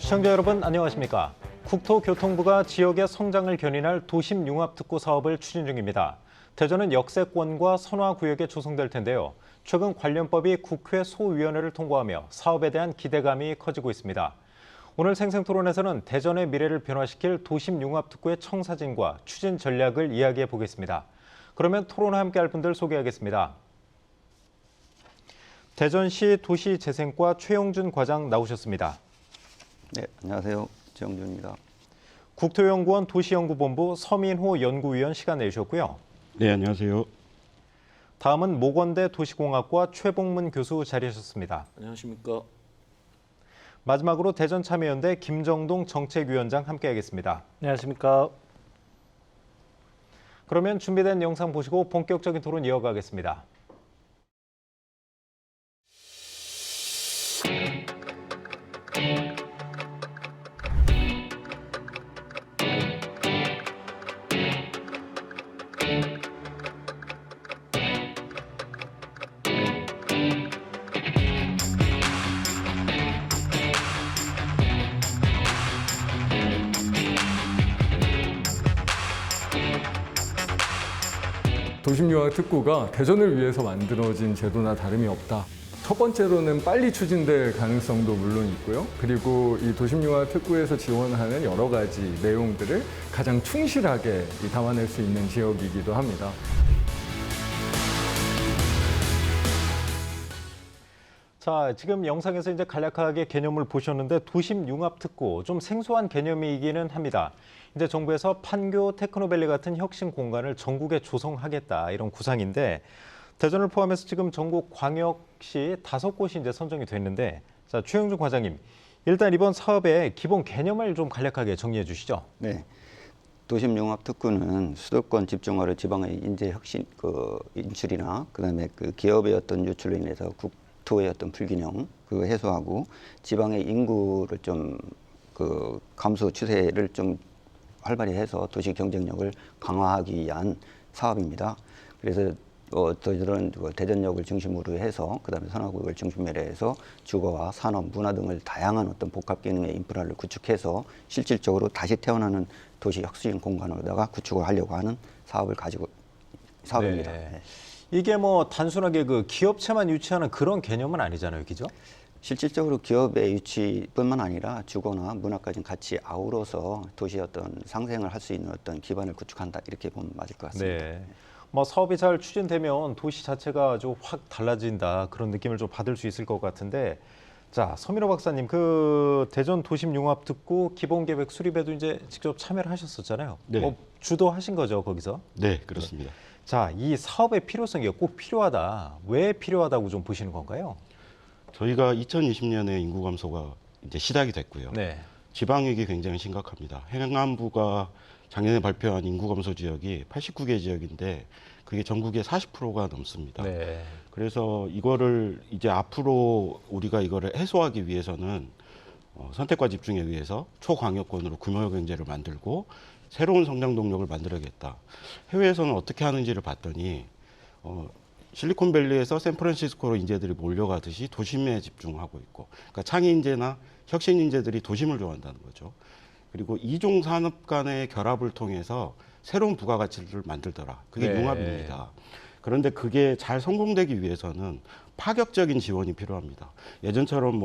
시청자 여러분 안녕하십니까? 국토교통부가 지역의 성장을 견인할 도심융합특구 사업을 추진 중입니다. 대전은 역세권과 선화구역에 조성될 텐데요. 최근 관련법이 국회 소위원회를 통과하며 사업에 대한 기대감이 커지고 있습니다. 오늘 생생토론에서는 대전의 미래를 변화시킬 도심융합특구의 청사진과 추진 전략을 이야기해 보겠습니다. 그러면 토론과 함께할 분들 소개하겠습니다. 대전시 도시재생과 최용준 과장 나오셨습니다. 네, 안녕하세요. 최용준입니다. 국토연구원 도시연구본부 서민호 연구위원 시간 내주셨고요. 네, 안녕하세요. 다음은 모건대 도시공학과 최봉문 교수 자리하셨습니다. 안녕하십니까. 마지막으로 대전참여연대 김정동 정책위원장 함께하겠습니다. 안녕하십니까. 그러면 준비된 영상 보시고 본격적인 토론 이어가겠습니다. 도심융합특구가 대전을 위해서 만들어진 제도나 다름이 없다. 첫 번째로는 빨리 추진될 가능성도 물론 있고요. 그리고 이 도심융합특구에서 지원하는 여러 가지 내용들을 가장 충실하게 담아낼 수 있는 지역이기도 합니다. 자, 지금 영상에서 이제 간략하게 개념을 보셨는데 도심융합특구 좀 생소한 개념이기는 합니다. 이제 정부에서 판교 테크노밸리 같은 혁신 공간을 전국에 조성하겠다 이런 구상인데 대전을 포함해서 지금 전국 광역시 5곳이 이제 선정이 됐는데 자, 최용준 과장님 일단 이번 사업의 기본 개념을 좀 간략하게 정리해 주시죠. 네, 도심융합특구는 수도권 집중화로 지방의 인재 혁신 인출이나 그다음에 기업의 어떤 유출로 인해서 국토의 어떤 불균형 해소하고 지방의 인구를 좀 감소 추세를 좀 활발히 해서 도시 경쟁력을 강화하기 위한 사업입니다. 그래서 저희들은 대전역을 중심으로 해서 그다음에 선화구역을 중심으로 해서 주거와 산업, 문화 등을 다양한 어떤 복합 기능의 인프라를 구축해서 실질적으로 다시 태어나는 도시 혁신 공간으로다가 구축을 하려고 하는 사업입니다. 네. 이게 뭐 단순하게 기업체만 유치하는 그런 개념은 아니잖아요, 그죠? 실질적으로 기업의 유치뿐만 아니라 주거나 문화까지 같이 아우러서 도시의 어떤 상생을 할 수 있는 어떤 기반을 구축한다 이렇게 보면 맞을 것 같습니다. 네. 뭐 사업이 잘 추진되면 도시 자체가 아주 확 달라진다 그런 느낌을 좀 받을 수 있을 것 같은데 자, 서민호 박사님 대전 도심융합특구 기본계획 수립에도 이제 직접 참여를 하셨었잖아요. 네. 주도하신 거죠, 거기서? 네, 그렇습니다. 자, 이 사업의 필요성이 꼭 필요하다. 왜 필요하다고 좀 보시는 건가요? 저희가 2020년에 인구 감소가 이제 시작이 됐고요. 네. 지방 위기 굉장히 심각합니다. 행안부가 작년에 발표한 인구 감소 지역이 89개 지역인데 그게 전국의 40%가 넘습니다. 네. 그래서 이거를 이제 앞으로 우리가 이거를 해소하기 위해서는 선택과 집중에 의해서 초광역권으로 규모 경제를 만들고 새로운 성장 동력을 만들어야겠다. 해외에서는 어떻게 하는지를 봤더니 실리콘밸리에서 샌프란시스코로 인재들이 몰려가듯이 도심에 집중하고 있고, 그러니까 창의 인재나 혁신 인재들이 도심을 좋아한다는 거죠. 그리고 이종 산업 간의 결합을 통해서 새로운 부가가치를 만들더라. 그게 네. 융합입니다. 그런데 그게 잘 성공되기 위해서는 파격적인 지원이 필요합니다. 예전처럼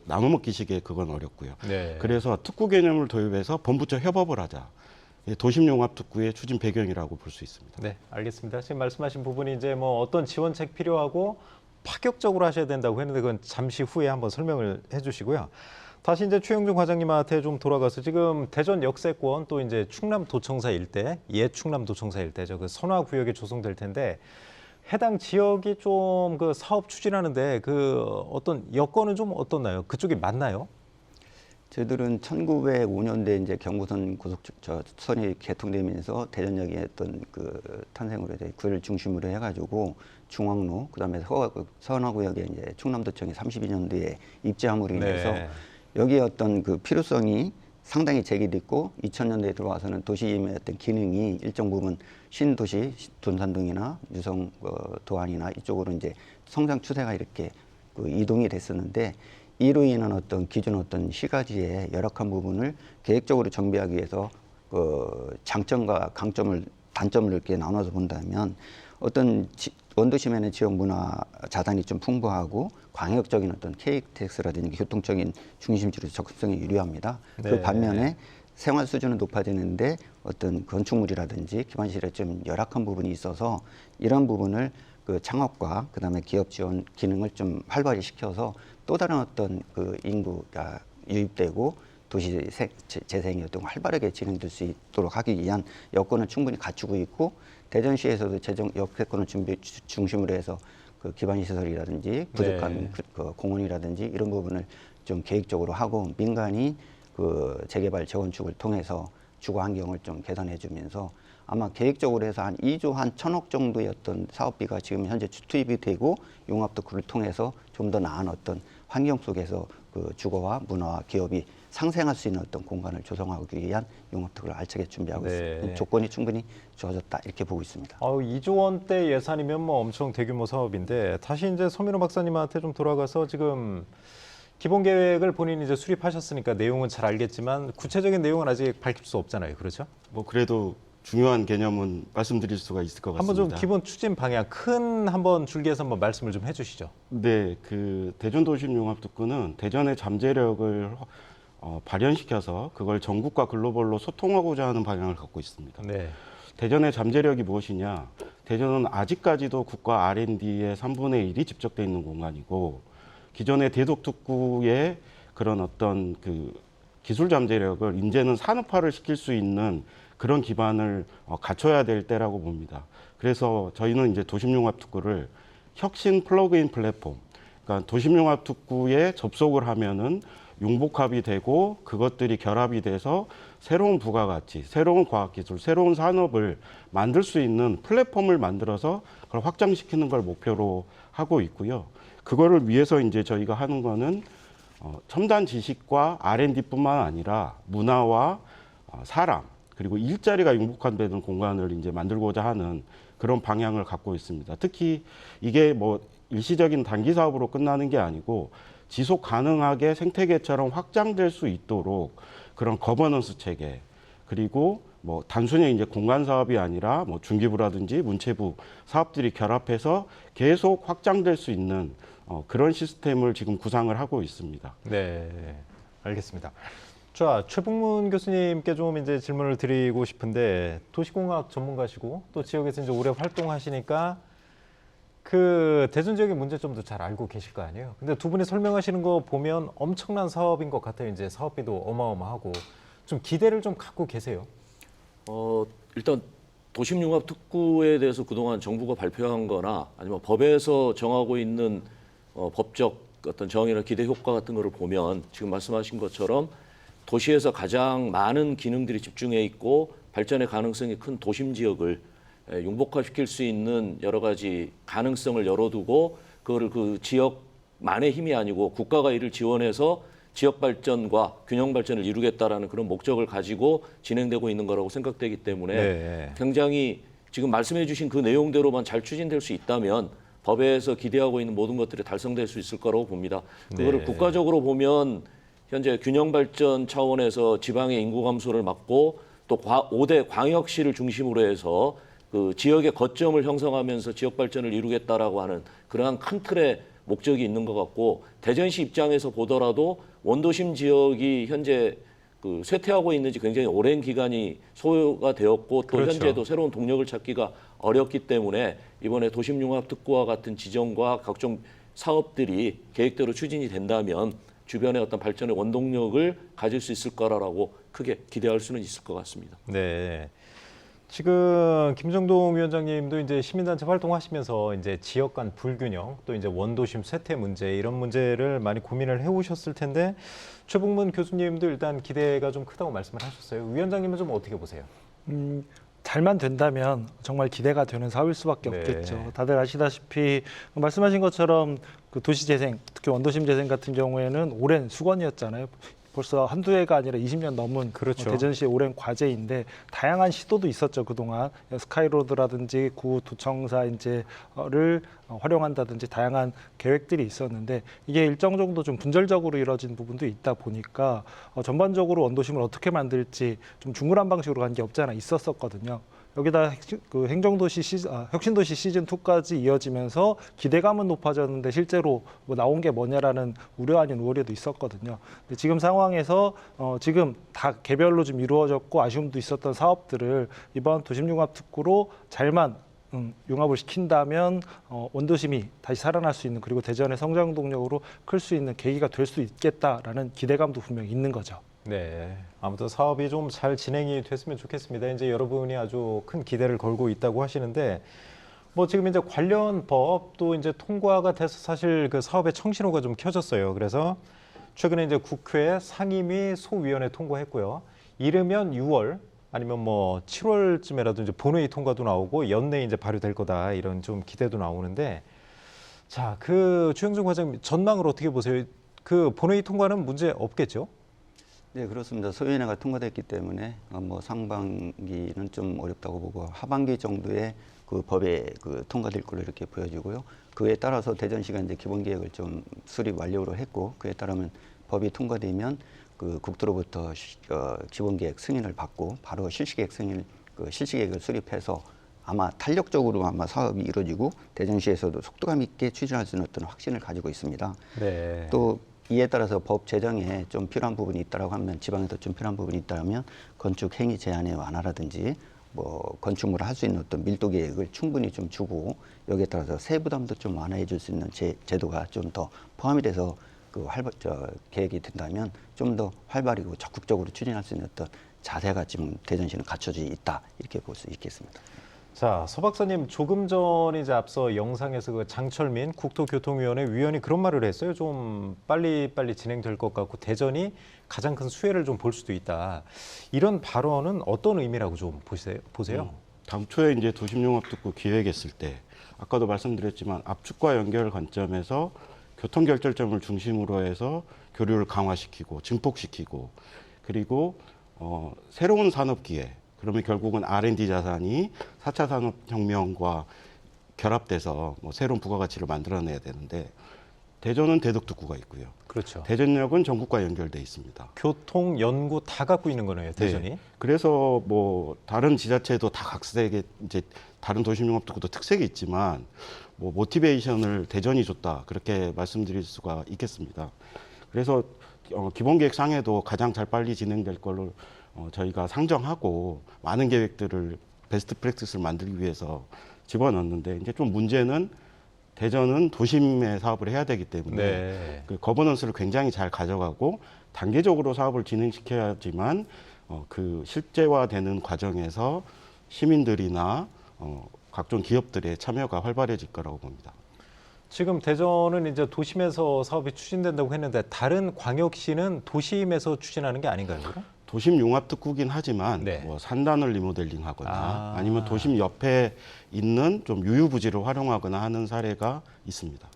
나눠먹기식의 그건 어렵고요. 네. 그래서 특구 개념을 도입해서 본부처 협업을 하자. 도심융합특구의 추진 배경이라고 볼 수 있습니다. 네, 알겠습니다. 지금 말씀하신 부분이 이제 뭐 어떤 지원책 필요하고 파격적으로 하셔야 된다고 했는데 그건 잠시 후에 한번 설명을 해주시고요. 다시 이제 최용준 과장님한테 좀 돌아가서 지금 대전 역세권 또 이제 충남도청사 일대, 옛 충남도청사 일대 그 선화구역에 조성될 텐데 해당 지역이 좀 사업 추진하는데 어떤 여건은 좀 어떻나요? 그쪽이 맞나요? 저희들은 1905년대 이제 경부선 고속선이 개통되면서 대전역이 했던 탄생으로 그를 중심으로 해가지고 중앙로, 그다음에 선화구역에 이제 충남도청이 32년도에 입지함으로 인해서 네. 여기에 어떤 필요성이 상당히 제기됐고 2000년대에 들어와서는 도심의 어떤 기능이 일정 부분 신도시, 돈산동이나 유성 도안이나 이쪽으로 이제 성장 추세가 이렇게 이동이 됐었는데 이로 인한 어떤 기존 어떤 시가지의 열악한 부분을 계획적으로 정비하기 위해서 그 장점과 강점을 단점을 이렇게 나눠서 본다면 어떤 원도심에는 지역 문화 자산이 좀 풍부하고 광역적인 어떤 KTX라든지 교통적인 중심지로 접근성이 유리합니다. 네. 그 반면에 생활 수준은 높아지는데 어떤 건축물이라든지 기반시설에 좀 열악한 부분이 있어서 이런 부분을 그 창업과 그다음에 기업 지원 기능을 좀 활발히 시켜서 또 다른 어떤 그 인구가 유입되고 도시 재생이 어떤 활발하게 진행될 수 있도록 하기 위한 여건을 충분히 갖추고 있고 대전시에서도 재정 역세권을 중심으로 해서 그 기반 시설이라든지 부족한 네. 그 공원이라든지 이런 부분을 좀 계획적으로 하고 민간이 그 재개발 재건축을 통해서 주거 환경을 좀 개선해주면서 아마 계획적으로 해서 한 2조 한 1,000억 정도의 어떤 사업비가 지금 현재 투입이 되고 융합특구를 통해서 좀 더 나은 어떤 환경 속에서 그 주거와 문화와 기업이 상생할 수 있는 어떤 공간을 조성하기 위한 융합특구를 알차게 준비하고 네. 있습니다. 조건이 충분히 주어졌다 이렇게 보고 있습니다. 2조 원대 예산이면 뭐 엄청 대규모 사업인데 다시 이제 서민호 박사님한테 좀 돌아가서 지금 기본 계획을 본인이 이제 수립하셨으니까 내용은 잘 알겠지만 구체적인 내용은 아직 밝힐 수 없잖아요. 그렇죠? 뭐 그래도 중요한 개념은 말씀드릴 수가 있을 것 같습니다. 한번 좀 기본 추진 방향 큰 한번 줄기에서 한번 말씀을 좀 해주시죠. 네, 그 대전도심융합특구는 대전의 잠재력을 발현시켜서 그걸 전국과 글로벌로 소통하고자 하는 방향을 갖고 있습니다. 네. 대전의 잠재력이 무엇이냐? 대전은 아직까지도 국가 R&D의 3분의 1이 집적돼 있는 공간이고 기존의 대독특구의 그런 어떤 그 기술 잠재력을 이제는 산업화를 시킬 수 있는 그런 기반을 갖춰야 될 때라고 봅니다. 그래서 저희는 이제 도심융합특구를 혁신 플러그인 플랫폼, 그러니까 도심융합특구에 접속을 하면은 융복합이 되고 그것들이 결합이 돼서 새로운 부가가치, 새로운 과학기술, 새로운 산업을 만들 수 있는 플랫폼을 만들어서 그걸 확장시키는 걸 목표로 하고 있고요. 그거를 위해서 이제 저희가 하는 거는 첨단 지식과 R&D뿐만 아니라 문화와 사람 그리고 일자리가 융복합되는 공간을 이제 만들고자 하는 그런 방향을 갖고 있습니다. 특히 이게 뭐 일시적인 단기 사업으로 끝나는 게 아니고 지속 가능하게 생태계처럼 확장될 수 있도록 그런 거버넌스 체계 그리고 뭐 단순히 이제 공간 사업이 아니라 뭐 중기부라든지 문체부 사업들이 결합해서 계속 확장될 수 있는 그런 시스템을 지금 구상을 하고 있습니다. 네, 알겠습니다. 자, 최북문 교수님께 좀 이제 질문을 드리고 싶은데 도시공학 전문가시고 또 지역에서 이제 오래 활동하시니까 그 대전 지역의 문제점도 잘 알고 계실 거 아니에요. 근데 두 분이 설명하시는 거 보면 엄청난 사업인 것 같아요. 이제 사업비도 어마어마하고 좀 기대를 좀 갖고 계세요. 일단 도심융합특구에 대해서 그동안 정부가 발표한 거나 아니면 법에서 정하고 있는 법적 어떤 정의나 기대 효과 같은 거를 보면 지금 말씀하신 것처럼 도시에서 가장 많은 기능들이 집중해 있고 발전의 가능성이 큰 도심 지역을 융복화시킬 수 있는 여러 가지 가능성을 열어두고 그거를 그 지역만의 힘이 아니고 국가가 이를 지원해서 지역 발전과 균형 발전을 이루겠다라는 그런 목적을 가지고 진행되고 있는 거라고 생각되기 때문에 네. 굉장히 지금 말씀해 주신 그 내용대로만 잘 추진될 수 있다면 법에서 기대하고 있는 모든 것들이 달성될 수 있을 거라고 봅니다. 그거를 네. 국가적으로 보면 현재 균형 발전 차원에서 지방의 인구 감소를 막고 또 5대 광역시를 중심으로 해서 그 지역의 거점을 형성하면서 지역 발전을 이루겠다라고 하는 그러한 큰 틀의 목적이 있는 것 같고 대전시 입장에서 보더라도 원도심 지역이 현재 그 쇠퇴하고 있는지 굉장히 오랜 기간이 소요가 되었고 또 그렇죠. 현재도 새로운 동력을 찾기가 어렵기 때문에 이번에 도심융합특구와 같은 지정과 각종 사업들이 계획대로 추진이 된다면 주변의 어떤 발전의 원동력을 가질 수 있을 거라고 크게 기대할 수는 있을 것 같습니다. 네. 지금 김정동 위원장님도 이제 시민단체 활동하시면서 이제 지역 간 불균형 또 이제 원도심 쇠퇴 문제 이런 문제를 많이 고민을 해오셨을 텐데 최북문 교수님도 일단 기대가 좀 크다고 말씀을 하셨어요. 위원장님은 좀 어떻게 보세요? 잘만 된다면 정말 기대가 되는 사업일 수밖에 네. 없겠죠. 다들 아시다시피 말씀하신 것처럼 그 도시재생, 특히 원도심 재생 같은 경우에는 오랜 수건이었잖아요. 벌써 한두 해가 아니라 20년 넘은 그렇죠. 대전시의 오랜 과제인데 다양한 시도도 있었죠 그동안. 스카이로드라든지 구도청사 이제를 활용한다든지 다양한 계획들이 있었는데 이게 일정 정도 좀 분절적으로 이루어진 부분도 있다 보니까 전반적으로 원도심을 어떻게 만들지 좀 중구난 방식으로 간 게 없지 않아 있었었거든요. 여기다 그 혁신도시 시즌 2까지 이어지면서 기대감은 높아졌는데 실제로 뭐 나온 게 뭐냐라는 우려 아닌 우려도 있었거든요. 근데 지금 상황에서 지금 다 개별로 좀 이루어졌고 아쉬움도 있었던 사업들을 이번 도심융합특구로 잘만 융합을 시킨다면 원도심이 다시 살아날 수 있는 그리고 대전의 성장 동력으로 클 수 있는 계기가 될 수 있겠다라는 기대감도 분명히 있는 거죠. 네, 아무튼 사업이 좀 잘 진행이 됐으면 좋겠습니다. 이제 여러분이 아주 큰 기대를 걸고 있다고 하시는데, 뭐 지금 이제 관련 법도 이제 통과가 돼서 사실 그 사업의 청신호가 좀 켜졌어요. 그래서 최근에 이제 국회 상임위 소위원회 통과했고요. 이르면 6월 아니면 뭐 7월쯤에라도 이제 본회의 통과도 나오고 연내에 이제 발효될 거다 이런 좀 기대도 나오는데, 자, 그 주영준 과장님 전망을 어떻게 보세요? 그 본회의 통과는 문제 없겠죠? 네, 그렇습니다. 소위원회가 통과됐기 때문에 뭐 상반기는 좀 어렵다고 보고 하반기 정도에 그 법에 그 통과될 걸로 이렇게 보여지고요. 그에 따라서 대전시가 이제 기본 계획을 좀 수립 완료를 했고 그에 따르면 법이 통과되면 그 국토로부터 기본 계획 승인을 받고 바로 실시계획 실시계획을 수립해서 아마 탄력적으로 아마 사업이 이루어지고 대전시에서도 속도감 있게 추진할 수 있는 어떤 확신을 가지고 있습니다. 네. 또 이에 따라서 법 제정에 좀 필요한 부분이 있다라고 하면 지방에도 좀 필요한 부분이 있다면 건축 행위 제한의 완화라든지 뭐 건축물을 할 수 있는 어떤 밀도 계획을 충분히 좀 주고 여기에 따라서 세부담도 좀 완화해 줄 수 있는 제도가 좀 더 포함이 돼서 그 계획이 된다면 좀 더 활발히고 적극적으로 추진할 수 있는 어떤 자세가 지금 대전시는 갖춰져 있다 이렇게 볼 수 있겠습니다. 자, 서 박사님 조금 전 이제 앞서 영상에서 그 장철민 국토교통위원회 위원이 그런 말을 했어요. 좀 빨리 진행될 것 같고 대전이 가장 큰 수혜를 좀 볼 수도 있다. 이런 발언은 어떤 의미라고 좀 보세요? 당초에 이제 도심융합특구 기획했을 때 아까도 말씀드렸지만 압축과 연결 관점에서 교통 결절점을 중심으로 해서 교류를 강화시키고 증폭시키고 그리고 새로운 산업 기회 그러면 결국은 R&D 자산이 4차 산업혁명과 결합돼서 뭐 새로운 부가가치를 만들어내야 되는데 대전은 대덕특구가 있고요. 그렇죠. 대전역은 전국과 연결돼 있습니다. 교통, 연구 다 갖고 있는 거네요, 대전이. 네. 그래서 뭐 다른 지자체도 다 각색의 이제 다른 도심융합특구도 특색이 있지만 뭐 모티베이션을 대전이 줬다 그렇게 말씀드릴 수가 있겠습니다. 그래서 기본계획 상에도 가장 잘 빨리 진행될 걸로 저희가 상정하고 많은 계획들을 베스트 프랙티스를 만들기 위해서 집어넣었는데 이제 좀 문제는 대전은 도심의 사업을 해야 되기 때문에 네. 그 거버넌스를 굉장히 잘 가져가고 단계적으로 사업을 진행시켜야지만 그 실제화되는 과정에서 시민들이나 각종 기업들의 참여가 활발해질 거라고 봅니다. 지금 대전은 이제 도심에서 사업이 추진된다고 했는데 다른 광역시는 도심에서 추진하는 게 아닌가요? 그럼? 도심 융합특구긴 하지만 네. 뭐 산단을 리모델링하거나 아니면 도심 옆에 있는 좀 유유부지를 활용하거나 하는 사례가 있습니다.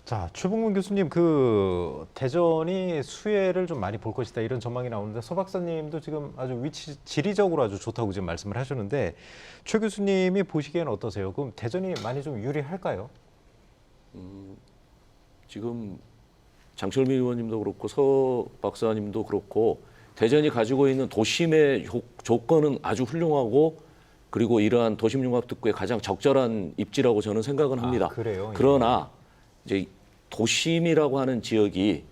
자, 최봉문 교수님, 그 대전이 수혜를 좀 많이 볼 것이다 이런 전망이 나오는데 서 박사님도 지금 아주 위치 지리적으로 아주 좋다고 지금 말씀을 하셨는데 최 교수님이 보시기에는 어떠세요? 그럼 대전이 많이 좀 유리할까요? 지금 장철민 의원님도 그렇고 서 박사님도 그렇고 대전이 가지고 있는 도심의 조건은 아주 훌륭하고 그리고 이러한 도심융합특구의 가장 적절한 입지라고 저는 생각은 합니다. 그래요? 그러나 이제 도심이라고 하는 지역이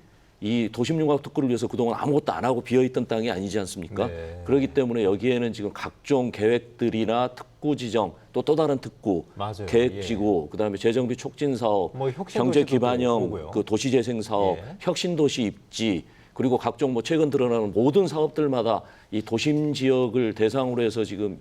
이 도심융합특구를 위해서 그동안 아무것도 안 하고 비어있던 땅이 아니지 않습니까? 네. 그렇기 때문에 여기에는 지금 각종 계획들이나 특구 지정 또 다른 특구, 맞아요. 계획지구, 그다음에 재정비 촉진 사업, 뭐 혁신도시도 경제 기반형 보고요. 그 도시재생 사업, 예. 혁신도시 입지 그리고 각종 뭐 최근 드러나는 모든 사업들마다 이 도심 지역을 대상으로 해서 지금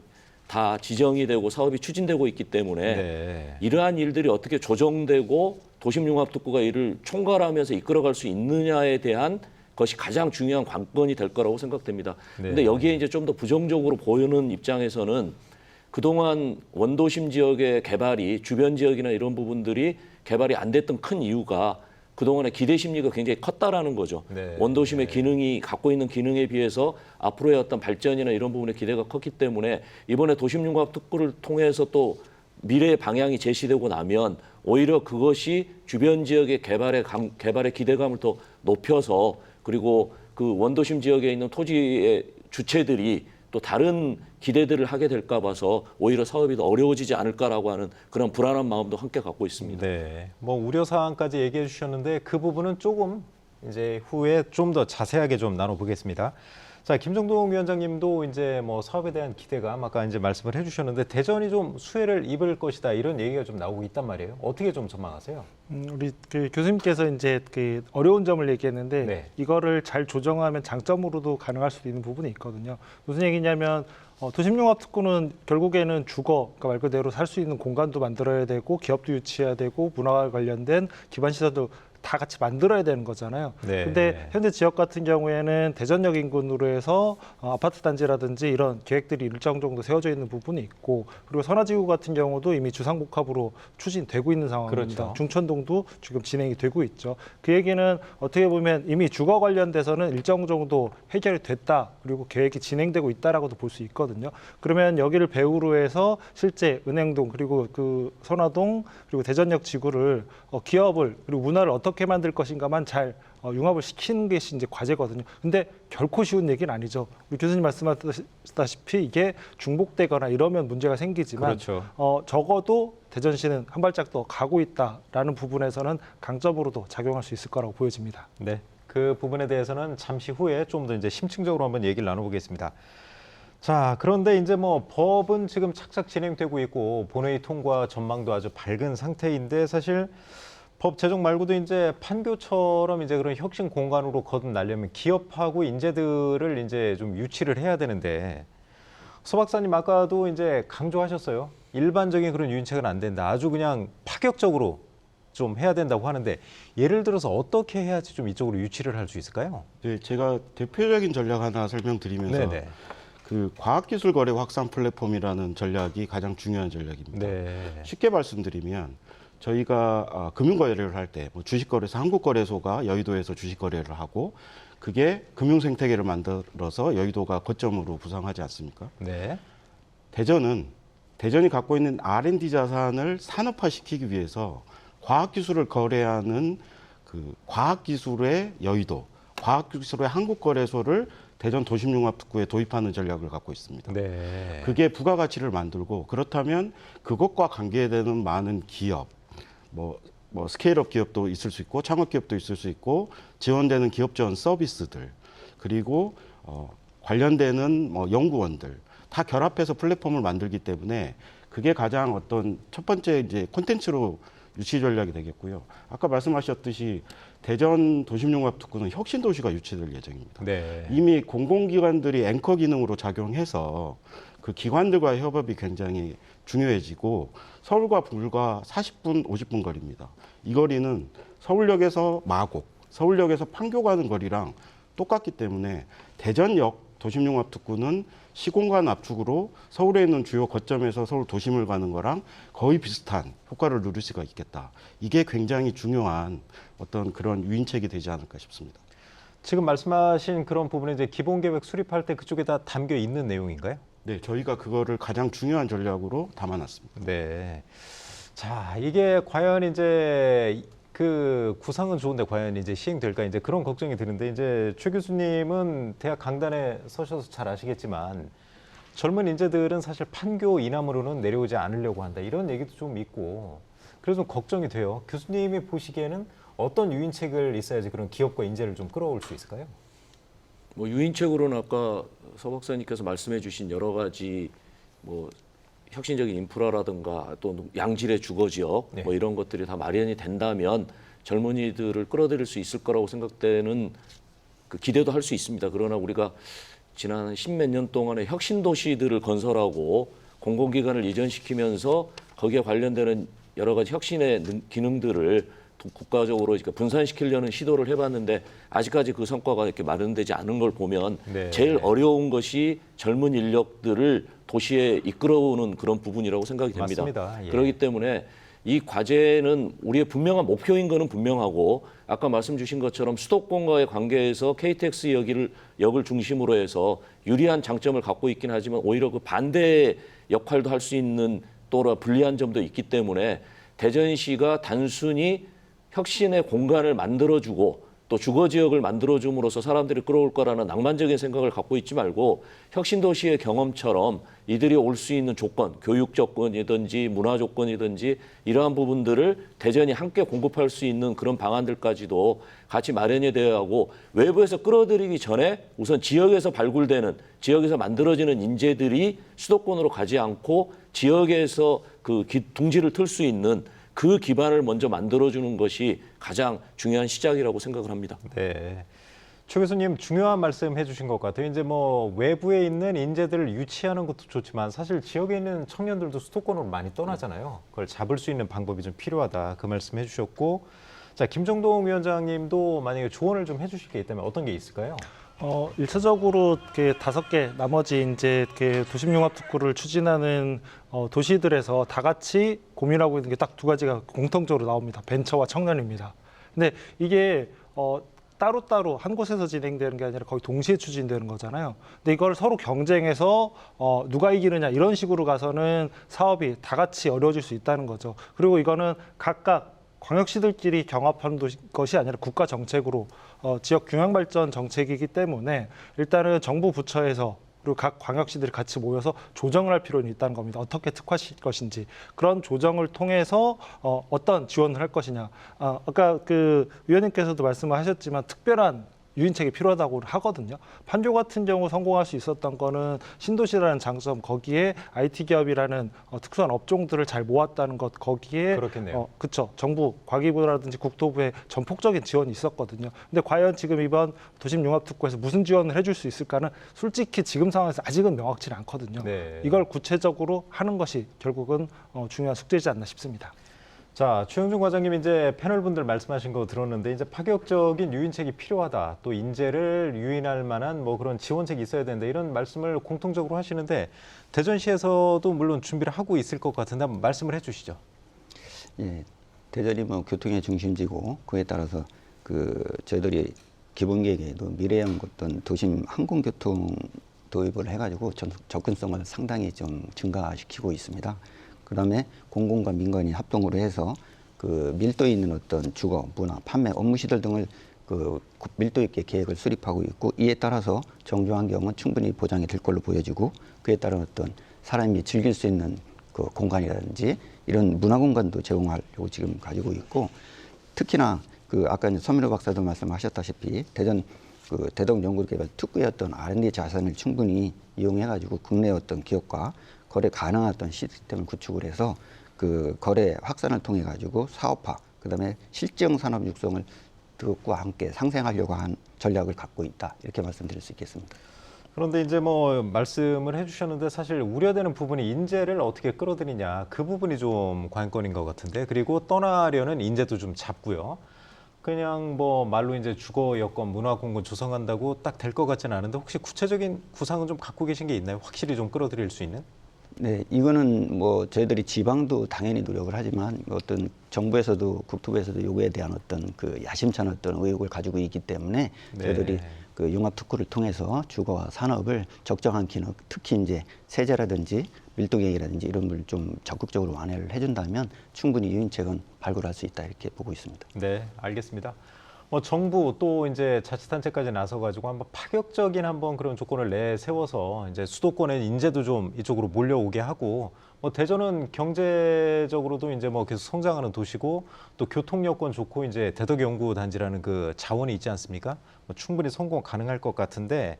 다 지정이 되고 사업이 추진되고 있기 때문에 네. 이러한 일들이 어떻게 조정되고 도심융합특구가 이를 총괄하면서 이끌어갈 수 있느냐에 대한 것이 가장 중요한 관건이 될 거라고 생각됩니다. 그런데 네. 여기에 이제 좀 더 부정적으로 보이는 입장에서는 그동안 원도심 지역의 개발이 주변 지역이나 이런 부분들이 개발이 안 됐던 큰 이유가 그동안의 기대 심리가 굉장히 컸다라는 거죠. 네. 원도심의 기능이 갖고 있는 기능에 비해서 앞으로의 어떤 발전이나 이런 부분에 기대가 컸기 때문에 이번에 도심융합특구를 통해서 또 미래의 방향이 제시되고 나면 오히려 그것이 주변 지역의 개발의 기대감을 더 높여서 그리고 그 원도심 지역에 있는 토지의 주체들이 또 다른 기대들을 하게 될까 봐서 오히려 사업이 더 어려워지지 않을까라고 하는 그런 불안한 마음도 함께 갖고 있습니다. 네, 뭐 우려 사항까지 얘기해 주셨는데 그 부분은 조금 이제 후에 좀 더 자세하게 좀 나눠보겠습니다. 자, 김정동 위원장님도 이제 뭐 사업에 대한 기대감 아까 이제 말씀을 해주셨는데 대전이 좀 수혜를 입을 것이다 이런 얘기가 좀 나오고 있단 말이에요. 어떻게 좀 전망하세요? 우리 그 교수님께서 이제 그 어려운 점을 얘기했는데 네. 이거를 잘 조정하면 장점으로도 가능할 수도 있는 부분이 있거든요. 무슨 얘기냐면 도심융합특구는 결국에는 그러니까 말 그대로 살 수 있는 공간도 만들어야 되고 기업도 유치해야 되고 문화와 관련된 기반 시설도 다 같이 만들어야 되는 거잖아요. 네. 근데 현재 지역 같은 경우에는 대전역 인근으로 해서 아파트 단지라든지 이런 계획들이 일정 정도 세워져 있는 부분이 있고 그리고 선화지구 같은 경우도 이미 주상복합으로 추진되고 있는 상황입니다. 그렇죠. 중천동도 지금 진행이 되고 있죠. 그 얘기는 어떻게 보면 이미 주거 관련돼서는 일정 정도 해결이 됐다. 그리고 계획이 진행되고 있다라고도 볼 수 있거든요. 그러면 여기를 배후로 해서 실제 은행동 그리고 그 선화동 그리고 대전역 지구를 기업을 그리고 문화를 어떻게 만들 것인가만 잘 융합을 시키는 것이 이제 과제거든요. 근데 결코 쉬운 얘기는 아니죠. 우리 교수님 말씀하셨다시피 이게 중복되거나 이러면 문제가 생기지만 그렇죠. 적어도 대전시는 한 발짝 더 가고 있다라는 부분에서는 강점으로도 작용할 수 있을 거라고 보여집니다. 네, 그 부분에 대해서는 잠시 후에 좀 더 이제 심층적으로 한번 얘기를 나눠보겠습니다. 자, 그런데 이제 뭐 법은 지금 착착 진행되고 있고 본회의 통과 전망도 아주 밝은 상태인데 사실 법 제정 말고도 이제 판교처럼 이제 그런 혁신 공간으로 거듭나려면 기업하고 인재들을 이제 좀 유치를 해야 되는데 서 박사님 아까도 이제 강조하셨어요. 일반적인 그런 유인책은 안 된다. 아주 그냥 파격적으로 좀 해야 된다고 하는데 예를 들어서 어떻게 해야지 좀 이쪽으로 유치를 할 수 있을까요? 네, 제가 대표적인 전략 하나 설명드리면서 네네. 그 과학기술 거래 확산 플랫폼이라는 전략이 가장 중요한 전략입니다. 네. 쉽게 말씀드리면 저희가 금융거래를 할 때 뭐 주식거래소 한국거래소가 여의도에서 주식거래를 하고 그게 금융생태계를 만들어서 여의도가 거점으로 부상하지 않습니까? 네. 대전이 갖고 있는 R&D 자산을 산업화시키기 위해서 과학기술을 거래하는 그 과학기술의 여의도, 과학기술의 한국거래소를 대전 도심융합특구에 도입하는 전략을 갖고 있습니다. 네. 그게 부가가치를 만들고 그렇다면 그것과 관계되는 많은 기업, 뭐 스케일업 기업도 있을 수 있고 창업 기업도 있을 수 있고 지원되는 기업 지원 서비스들 그리고 관련되는 뭐 연구원들 다 결합해서 플랫폼을 만들기 때문에 그게 가장 어떤 첫 번째 이제 콘텐츠로 유치 전략이 되겠고요. 아까 말씀하셨듯이 대전 도심융합특구는 혁신 도시가 유치될 예정입니다. 네. 이미 공공기관들이 앵커 기능으로 작용해서 그 기관들과의 협업이 굉장히 중요해지고 서울과 불과 40분, 50분 거리입니다. 이 거리는 서울역에서 마곡, 서울역에서 판교 가는 거리랑 똑같기 때문에 대전역 도심융합특구는 시공간 압축으로 서울에 있는 주요 거점에서 서울 도심을 가는 거랑 거의 비슷한 효과를 누릴 수가 있겠다. 이게 굉장히 중요한 어떤 그런 유인책이 되지 않을까 싶습니다. 지금 말씀하신 그런 부분은 이제 기본계획 수립할 때 그쪽에 다 담겨 있는 내용인가요? 네, 저희가 그거를 가장 중요한 전략으로 담아놨습니다. 네. 자, 이게 과연 이제 그 구상은 좋은데 과연 이제 시행될까 이제 그런 걱정이 드는데 이제 최 교수님은 대학 강단에 서셔서 잘 아시겠지만 젊은 인재들은 사실 판교 이남으로는 내려오지 않으려고 한다 이런 얘기도 좀 있고 그래서 좀 걱정이 돼요. 교수님이 보시기에는 어떤 유인책을 있어야지 그런 기업과 인재를 좀 끌어올 수 있을까요? 뭐 유인책으로는 아까 서 박사님께서 말씀해주신 여러 가지 뭐 혁신적인 인프라라든가 또 양질의 주거지역 네. 뭐 이런 것들이 다 마련이 된다면 젊은이들을 끌어들일 수 있을 거라고 생각되는 그 기대도 할 수 있습니다. 그러나 우리가 지난 10몇 년 동안의 혁신 도시들을 건설하고 공공기관을 이전시키면서 거기에 관련되는 여러 가지 혁신의 기능들을 국가적으로 그러니까 분산시키려는 시도를 해봤는데 아직까지 그 성과가 이렇게 마련되지 않은 걸 보면 네. 제일 어려운 것이 젊은 인력들을 도시에 이끌어오는 그런 부분이라고 생각이 됩니다. 맞습니다. 예. 그렇기 때문에 이 과제는 우리의 분명한 목표인 거는 분명하고 아까 말씀 주신 것처럼 수도권과의 관계에서 KTX 역을 중심으로 해서 유리한 장점을 갖고 있긴 하지만 오히려 그 반대의 역할도 할 수 있는 또 불리한 점도 있기 때문에 대전시가 단순히 혁신의 공간을 만들어주고 또 주거 지역을 만들어줌으로써 사람들이 끌어올 거라는 낭만적인 생각을 갖고 있지 말고 혁신 도시의 경험처럼 이들이 올 수 있는 조건, 교육 조건이든지 문화 조건이든지 이러한 부분들을 대전이 함께 공급할 수 있는 그런 방안들까지도 같이 마련이 되어야 하고 외부에서 끌어들이기 전에 우선 지역에서 발굴되는 지역에서 만들어지는 인재들이 수도권으로 가지 않고 지역에서 그 둥지를 틀 수 있는 그 기반을 먼저 만들어주는 것이 가장 중요한 시작이라고 생각을 합니다. 네. 최 교수님 중요한 말씀 해주신 것 같아요. 이제 뭐 외부에 있는 인재들을 유치하는 것도 좋지만 사실 지역에 있는 청년들도 수도권으로 많이 떠나잖아요. 그걸 잡을 수 있는 방법이 좀 필요하다. 그 말씀 해주셨고, 자 김정동 위원장님도 만약에 조언을 좀 해주실 게 있다면 어떤 게 있을까요? 일차적으로 이렇게 5개 나머지 이제 이렇게 도심융합특구를 추진하는 도시들에서 다 같이 고민하고 있는 게 딱 2가지가 공통적으로 나옵니다. 벤처와 청년입니다. 근데 이게 따로따로 한 곳에서 진행되는 게 아니라 거의 동시에 추진되는 거잖아요. 근데 이걸 서로 경쟁해서 누가 이기느냐 이런 식으로 가서는 사업이 다 같이 어려워질 수 있다는 거죠. 그리고 이거는 각각 광역시들끼리 경합하는 것이 아니라 국가 정책으로 지역 균형 발전 정책이기 때문에 일단은 정부 부처에서 그리고 각 광역시들이 같이 모여서 조정을 할 필요는 있다는 겁니다. 어떻게 특화시킬 것인지 그런 조정을 통해서 어떤 지원을 할 것이냐. 아까 그 위원님께서도 말씀을 하셨지만 특별한 유인책이 필요하다고 하거든요. 판교 같은 경우 성공할 수 있었던 거는 신도시라는 장점, 거기에 IT 기업이라는 특수한 업종들을 잘 모았다는 것, 거기에 그렇겠네요. 그렇죠. 정부, 과기부라든지 국토부의 전폭적인 지원이 있었거든요. 근데 과연 지금 이번 도심융합특구에서 무슨 지원을 해줄 수 있을까는 솔직히 지금 상황에서 아직은 명확치 않거든요. 네. 이걸 구체적으로 하는 것이 결국은 중요한 숙제이지 않나 싶습니다. 자, 최영준 과장님 이제 패널분들 말씀하신 거 들었는데 이제 파격적인 유인책이 필요하다. 또 인재를 유인할 만한 뭐 그런 지원책이 있어야 된다. 이런 말씀을 공통적으로 하시는데 대전시에서도 물론 준비를 하고 있을 것 같은데 한번 말씀을 해 주시죠. 예, 대전이 뭐 교통의 중심지고 그에 따라서 그 저희들이 기본계획에도 미래형 어떤 도심 항공교통 도입을 해가지고 접근성을 상당히 좀 증가시키고 있습니다. 그다음에 공공과 민간이 합동으로 해서 그 밀도 있는 어떤 주거, 문화, 판매, 업무 시설 등을 그 밀도 있게 계획을 수립하고 있고 이에 따라서 정주 환경은 충분히 보장이 될 걸로 보여지고 그에 따른 어떤 사람이 즐길 수 있는 그 공간이라든지 이런 문화 공간도 제공하려고 지금 가지고 있고 특히나 그 아까 서민호 박사도 말씀하셨다시피 대전 그 대덕연구개발 특구의 어떤 R&D 자산을 충분히 이용해가지고 국내 어떤 기업과 거래 가능한 어떤 시스템을 구축을 해서 그 거래 확산을 통해 가지고 사업화, 그다음에 실증 산업 육성을 그것과 함께 상생하려고 한 전략을 갖고 있다 이렇게 말씀드릴 수 있겠습니다. 그런데 이제 뭐 말씀을 해주셨는데 사실 우려되는 부분이 인재를 어떻게 끌어들이냐 그 부분이 좀 관건인 것 같은데 그리고 떠나려는 인재도 좀 잡고요. 그냥 뭐 말로 이제 주거 여건 문화 공간 조성한다고 딱 될 것 같지는 않은데 혹시 구체적인 구상은 좀 갖고 계신 게 있나요? 확실히 좀 끌어들일 수 있는? 네, 이거는 뭐 저희들이 지방도 당연히 노력을 하지만 어떤 정부에서도 국토부에서도 요구에 대한 어떤 그 야심찬 어떤 의욕을 가지고 있기 때문에 저희들이 네. 그 융합특구를 통해서 주거와 산업을 적정한 기능, 특히 이제 세제라든지 밀도계획이라든지 이런 걸 좀 적극적으로 완화를 해준다면 충분히 유인책은 발굴할 수 있다 이렇게 보고 있습니다. 네, 알겠습니다. 뭐 정부 또 이제 자치단체까지 나서가지고 한번 파격적인 한번 그런 조건을 내세워서 이제 수도권의 인재도 좀 이쪽으로 몰려오게 하고 뭐 대전은 경제적으로도 이제 뭐 계속 성장하는 도시고 또 교통 여건 좋고 이제 대덕연구단지라는 그 자원이 있지 않습니까? 뭐 충분히 성공 가능할 것 같은데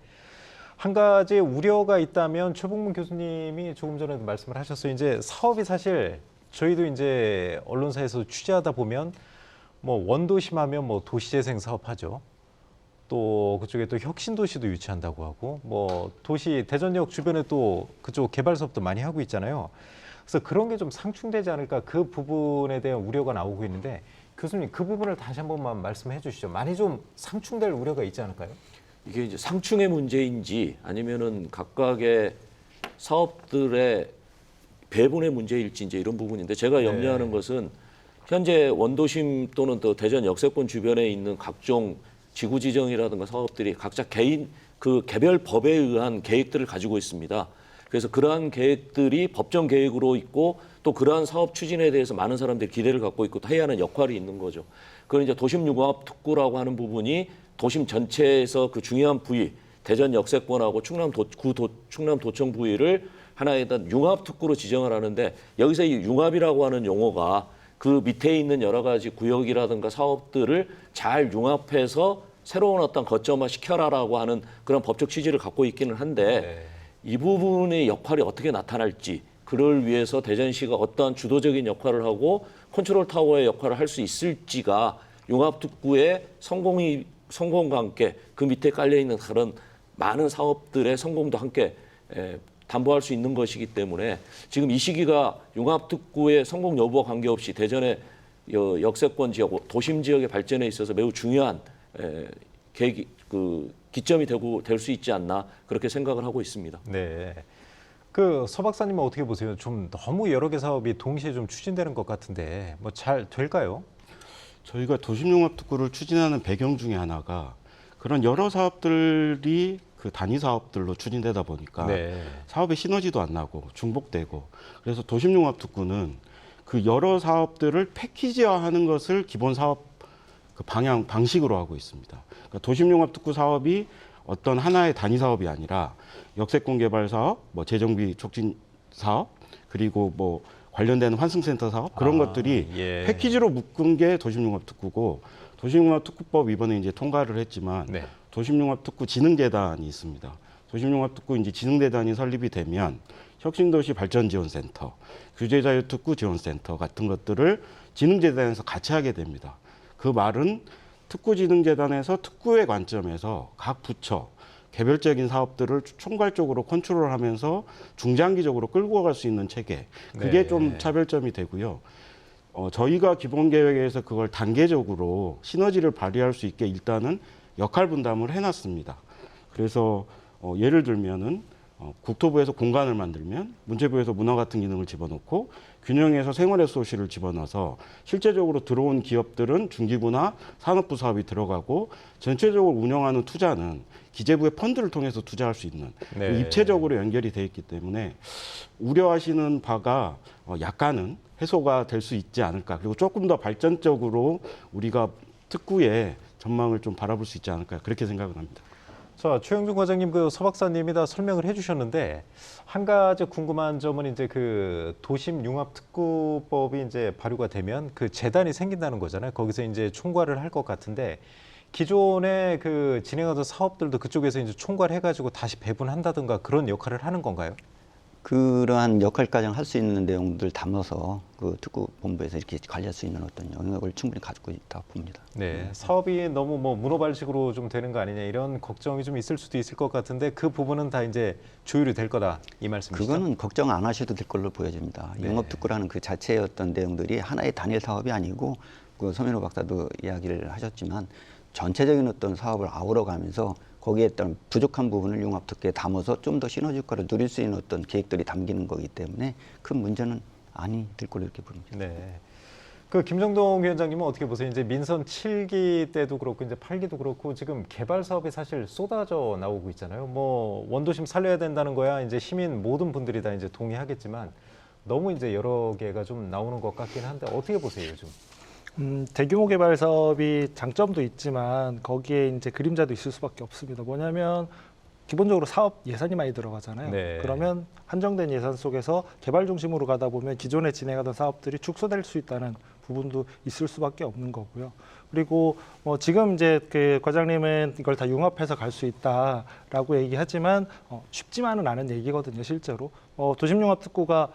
한 가지 우려가 있다면 최봉문 교수님이 조금 전에도 말씀을 하셨어요. 이제 사업이 사실 저희도 이제 언론사에서 취재하다 보면 뭐 원도심하면 뭐 도시재생 사업하죠. 또 그쪽에 또 혁신도시도 유치한다고 하고 뭐 도시 대전역 주변에 또 그쪽 개발 사업도 많이 하고 있잖아요. 그래서 그런 게 좀 상충되지 않을까 그 부분에 대한 우려가 나오고 있는데 교수님 그 부분을 다시 한 번만 말씀해 주시죠. 많이 좀 상충될 우려가 있지 않을까요? 이게 이제 상충의 문제인지 아니면은 각각의 사업들의 배분의 문제일지 이제 이런 부분인데 제가 염려하는 것은 현재 원도심 또는 또 대전 역세권 주변에 있는 각종 지구 지정이라든가 사업들이 각자 개인 그 개별 법에 의한 계획들을 가지고 있습니다. 그래서 그러한 계획들이 법정 계획으로 있고 또 그러한 사업 추진에 대해서 많은 사람들이 기대를 갖고 있고 해야 하는 역할이 있는 거죠. 그건 이제 도심융합 특구라고 하는 부분이 도심 전체에서 그 중요한 부위, 대전 역세권하고 충남도청 부위를 하나의 융합 특구로 지정을 하는데 여기서 이 융합이라고 하는 용어가 그 밑에 있는 여러 가지 구역이라든가 사업들을 잘 융합해서 새로운 어떤 거점화 시켜라라고 하는 그런 법적 취지를 갖고 있기는 한데 이 부분의 역할이 어떻게 나타날지 그를 위해서 대전시가 어떠한 주도적인 역할을 하고 컨트롤 타워의 역할을 할 수 있을지가 융합특구의 성공과 함께 그 밑에 깔려있는 다른 많은 사업들의 성공도 함께 담보할 수 있는 것이기 때문에 지금 이 시기가 융합특구의 성공 여부와 관계없이 대전의 역세권 지역, 도심 지역의 발전에 있어서 매우 중요한 기점이 될 수 있지 않나 그렇게 생각을 하고 있습니다. 네. 그 서 박사님은 어떻게 보세요? 좀 너무 여러 개 사업이 동시에 좀 추진되는 것 같은데 뭐 잘 될까요? 저희가 도심융합특구를 추진하는 배경 중에 하나가 그런 여러 사업들이 그 단위 사업들로 추진되다 보니까 네. 사업의 시너지도 안 나고 중복되고 그래서 도심융합특구는 그 여러 사업들을 패키지화하는 것을 기본 사업 그 방식으로 하고 있습니다. 그러니까 도심융합특구 사업이 어떤 하나의 단위 사업이 아니라 역세권 개발 사업, 뭐 재정비 촉진 사업, 그리고 뭐 관련된 환승센터 사업 그런 것들이 예. 패키지로 묶은 게 도심융합특구고 도심융합특구법 이번에 이제 통과를 했지만 네. 도심융합특구 진흥재단이 있습니다. 도심융합특구 이제 진흥재단이 설립이 되면 혁신도시 발전지원센터, 규제자유특구 지원센터 같은 것들을 진흥재단에서 같이 하게 됩니다. 그 말은 특구진흥재단에서 특구의 관점에서 각 부처 개별적인 사업들을 총괄적으로 컨트롤하면서 중장기적으로 끌고 갈 수 있는 체계 그게 네. 좀 차별점이 되고요. 저희가 기본 계획에서 그걸 단계적으로 시너지를 발휘할 수 있게 일단은 역할 분담을 해놨습니다. 그래서 예를 들면은 국토부에서 공간을 만들면 문체부에서 문화 같은 기능을 집어넣고 균형에서 생활의소시를 집어넣어서 실제적으로 들어온 기업들은 중기부나 산업부 사업이 들어가고 전체적으로 운영하는 투자는 기재부의 펀드를 통해서 투자할 수 있는 네. 입체적으로 연결이 돼 있기 때문에 우려하시는 바가 약간은 해소가 될 수 있지 않을까. 그리고 조금 더 발전적으로 우리가 특구의 전망을 좀 바라볼 수 있지 않을까. 그렇게 생각을 합니다. 자, 최영준 과장님, 그 서 박사님이 다 설명을 해주셨는데 한 가지 궁금한 점은 이제 그 도심융합특구법이 이제 발효가 되면 그 재단이 생긴다는 거잖아요. 거기서 이제 총괄을 할 것 같은데 기존에 그 진행하던 사업들도 그쪽에서 이제 총괄해가지고 다시 배분한다든가 그런 역할을 하는 건가요? 그러한 역할까지 할 수 있는 내용들을 담아서 그 특구본부에서 이렇게 관리할 수 있는 어떤 영역을 충분히 가지고 있다고 봅니다. 네, 사업이 너무 뭐 문어발식으로 좀 되는 거 아니냐 이런 걱정이 좀 있을 수도 있을 것 같은데 그 부분은 다 이제 조율이 될 거다 이 말씀이시죠? 그거는 걱정 안 하셔도 될 걸로 보여집니다. 네. 영업특구라는 그 자체의 어떤 내용들이 하나의 단일 사업이 아니고 그 서민호 박사도 이야기를 하셨지만 전체적인 어떤 사업을 아우러가면서 거기에 따른 부족한 부분을 융합특구에 담아서 좀 더 시너지 효과를 누릴 수 있는 어떤 계획들이 담기는 거기 때문에 큰 문제는 아니 될 걸로 이렇게 보입니다. 네. 그 김정동 위원장님은 어떻게 보세요? 이제 민선 7기 때도 그렇고 이제 8기도 그렇고 지금 개발 사업이 사실 쏟아져 나오고 있잖아요. 뭐 원도심 살려야 된다는 거야 이제 시민 모든 분들이 다 이제 동의하겠지만 너무 이제 여러 개가 좀 나오는 것 같긴 한데 어떻게 보세요, 요즘? 대규모 개발 사업이 장점도 있지만 거기에 이제 그림자도 있을 수밖에 없습니다. 뭐냐면 기본적으로 사업 예산이 많이 들어가잖아요. 네. 그러면 한정된 예산 속에서 개발 중심으로 가다 보면 기존에 진행하던 사업들이 축소될 수 있다는 부분도 있을 수밖에 없는 거고요. 그리고 지금 이제 그 과장님은 이걸 다 융합해서 갈 수 있다라고 얘기하지만 쉽지만은 않은 얘기거든요, 실제로. 도심융합특구가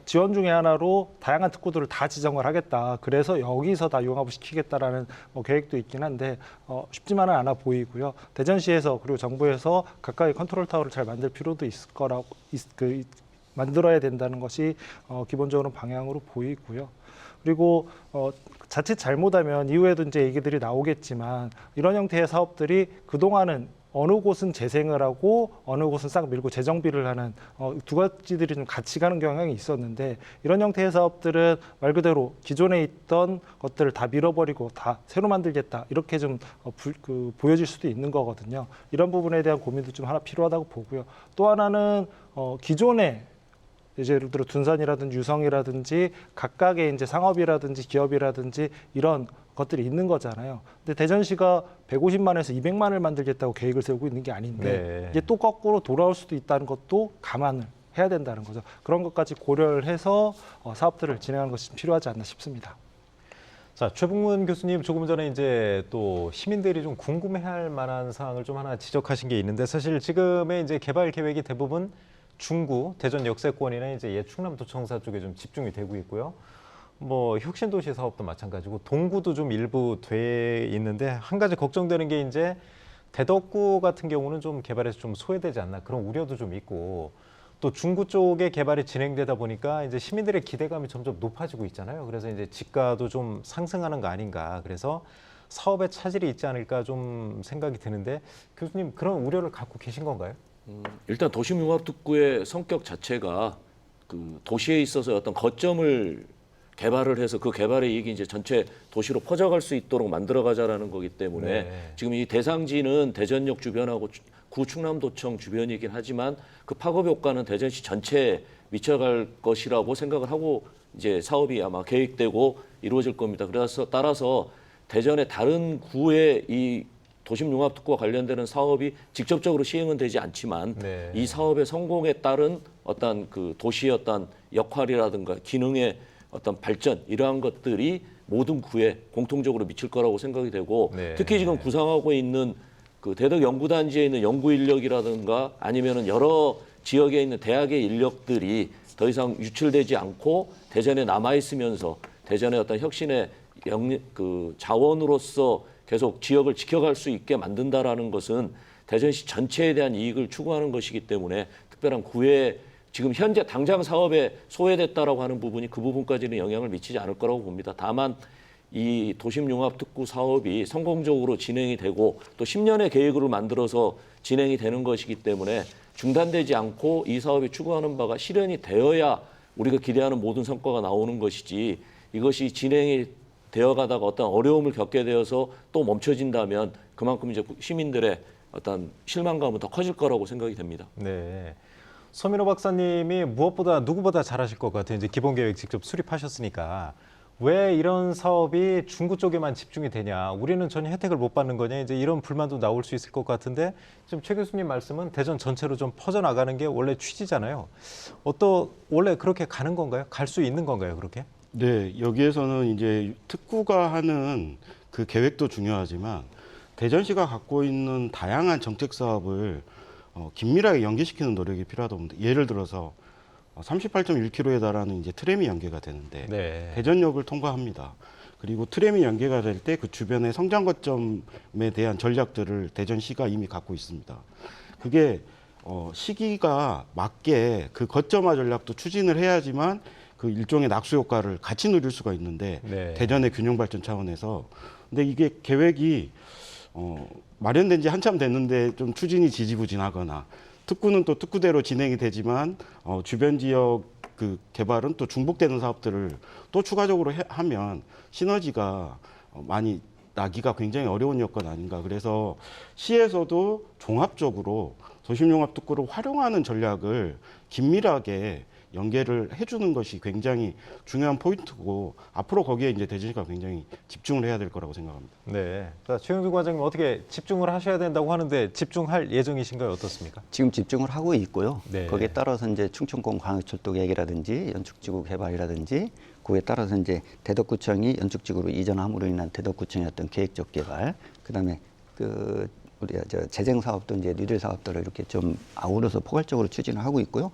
지원 중에 하나로 다양한 특구들을 다 지정을 하겠다. 그래서 여기서 다 융합을 시키겠다라는 계획도 있긴 한데 쉽지만은 않아 보이고요. 대전시에서 그리고 정부에서 각각의 컨트롤 타워를 잘 만들 필요도 있을 거라고 만들어야 된다는 것이 기본적으로 방향으로 보이고요. 그리고 자칫 잘못하면 이후에도 이제 얘기들이 나오겠지만 이런 형태의 사업들이 그동안은 어느 곳은 재생을 하고 어느 곳은 싹 밀고 재정비를 하는 두 가지들이 좀 같이 가는 경향이 있었는데, 이런 형태의 사업들은 말 그대로 기존에 있던 것들을 다 밀어버리고 다 새로 만들겠다, 이렇게 좀 보여질 수도 있는 거거든요. 이런 부분에 대한 고민도 좀 하나 필요하다고 보고요. 또 하나는 기존에 이제 예를 들어 둔산이라든지 유성이라든지 각각의 이제 상업이라든지 기업이라든지 이런 것들이 있는 거잖아요. 근데 대전시가 150만에서 200만을 만들겠다고 계획을 세우고 있는 게 아닌데 네. 이게 또 거꾸로 돌아올 수도 있다는 것도 감안을 해야 된다는 거죠. 그런 것까지 고려를 해서 사업들을 진행하는 것이 좀 필요하지 않나 싶습니다. 자, 최봉문 교수님, 조금 전에 이제 또 시민들이 좀 궁금해할 만한 사항을 좀 하나 지적하신 게 있는데, 사실 지금의 이제 개발 계획이 대부분 중구, 대전 역세권이나 이제 옛 충남도청사 쪽에 좀 집중이 되고 있고요. 뭐 혁신도시 사업도 마찬가지고 동구도 좀 일부 돼 있는데, 한 가지 걱정되는 게 이제 대덕구 같은 경우는 좀 개발에서 좀 소외되지 않나, 그런 우려도 좀 있고, 또 중구 쪽에 개발이 진행되다 보니까 이제 시민들의 기대감이 점점 높아지고 있잖아요. 그래서 이제 집가도 좀 상승하는 거 아닌가, 그래서 사업에 차질이 있지 않을까 좀 생각이 드는데, 교수님 그런 우려를 갖고 계신 건가요? 일단 도심융합특구의 성격 자체가 그 도시에 있어서 어떤 거점을 개발을 해서 그 개발의 이익이 이제 전체 도시로 퍼져갈 수 있도록 만들어가자라는 거기 때문에 네. 지금 이 대상지는 대전역 주변하고 구 충남도청 주변이긴 하지만 그 파급 효과는 대전시 전체에 미쳐갈 것이라고 생각을 하고 이제 사업이 아마 계획되고 이루어질 겁니다. 그래서 따라서 대전의 다른 구의 이 도심융합특구와 관련되는 사업이 직접적으로 시행은 되지 않지만 네. 이 사업의 성공에 따른 어떤 그 도시의 어떤 역할이라든가 기능의 어떤 발전, 이러한 것들이 모든 구에 공통적으로 미칠 거라고 생각이 되고, 네. 특히 지금 구상하고 있는 그 대덕 연구단지에 있는 연구 인력이라든가 아니면은 여러 지역에 있는 대학의 인력들이 더 이상 유출되지 않고 대전에 남아 있으면서 대전의 어떤 혁신의 그 자원으로서 계속 지역을 지켜갈 수 있게 만든다라는 것은 대전시 전체에 대한 이익을 추구하는 것이기 때문에 특별한 구에 지금 현재 당장 사업에 소외됐다라고 하는 부분이 그 부분까지는 영향을 미치지 않을 거라고 봅니다. 다만 이 도심융합특구 사업이 성공적으로 진행이 되고 또 10년의 계획으로 만들어서 진행이 되는 것이기 때문에 중단되지 않고 이 사업이 추구하는 바가 실현이 되어야 우리가 기대하는 모든 성과가 나오는 것이지, 이것이 진행이 되어가다가 어떤 어려움을 겪게 되어서 또 멈춰진다면 그만큼 이제 시민들의 어떤 실망감은 더 커질 거라고 생각이 됩니다. 네. 서민호 박사님이 무엇보다 누구보다 잘하실 것 같아요. 이제 기본계획 직접 수립하셨으니까. 왜 이런 사업이 중구 쪽에만 집중이 되냐, 우리는 전혀 혜택을 못 받는 거냐, 이제 이런 불만도 나올 수 있을 것 같은데, 지금 최 교수님 말씀은 대전 전체로 좀 퍼져나가는 게 원래 취지잖아요. 원래 그렇게 가는 건가요? 갈 수 있는 건가요, 그렇게? 네, 여기에서는 이제 특구가 하는 그 계획도 중요하지만 대전시가 갖고 있는 다양한 정책 사업을 긴밀하게 연계시키는 노력이 필요하다고 봅니다. 예를 들어서 38.1km에 달하는 이제 트램이 연계가 되는데 네. 대전역을 통과합니다. 그리고 트램이 연계가 될 때 그 주변의 성장 거점에 대한 전략들을 대전시가 이미 갖고 있습니다. 그게 시기가 맞게 그 거점화 전략도 추진을 해야지만 그 일종의 낙수 효과를 같이 누릴 수가 있는데, 네. 대전의 균형 발전 차원에서. 근데 이게 계획이 마련된 지 한참 됐는데 좀 추진이 지지부진하거나, 특구는 또 특구대로 진행이 되지만 주변 지역 그 개발은 또 중복되는 사업들을 또 추가적으로 하면 시너지가 많이 나기가 굉장히 어려운 여건 아닌가. 그래서 시에서도 종합적으로 도심융합특구를 활용하는 전략을 긴밀하게 연계를 해주는 것이 굉장히 중요한 포인트고, 앞으로 거기에 이제 대전시가 굉장히 집중을 해야 될 거라고 생각합니다. 네. 자, 최영주 과장님, 어떻게 집중을 하셔야 된다고 하는데 집중할 예정이신가요? 어떻습니까? 지금 집중을 하고 있고요. 네. 거기에 따라서 이제 충청권 광역철도 계획이라든지 연축지구 개발이라든지, 그에 따라서 이제 대덕구청이 연축지구로 이전함으로 인한 대덕구청의 어떤 계획적 개발, 그다음에 우리가 재생 사업도 이제 뉴딜 사업들을 이렇게 좀 아우러서 포괄적으로 추진을 하고 있고요.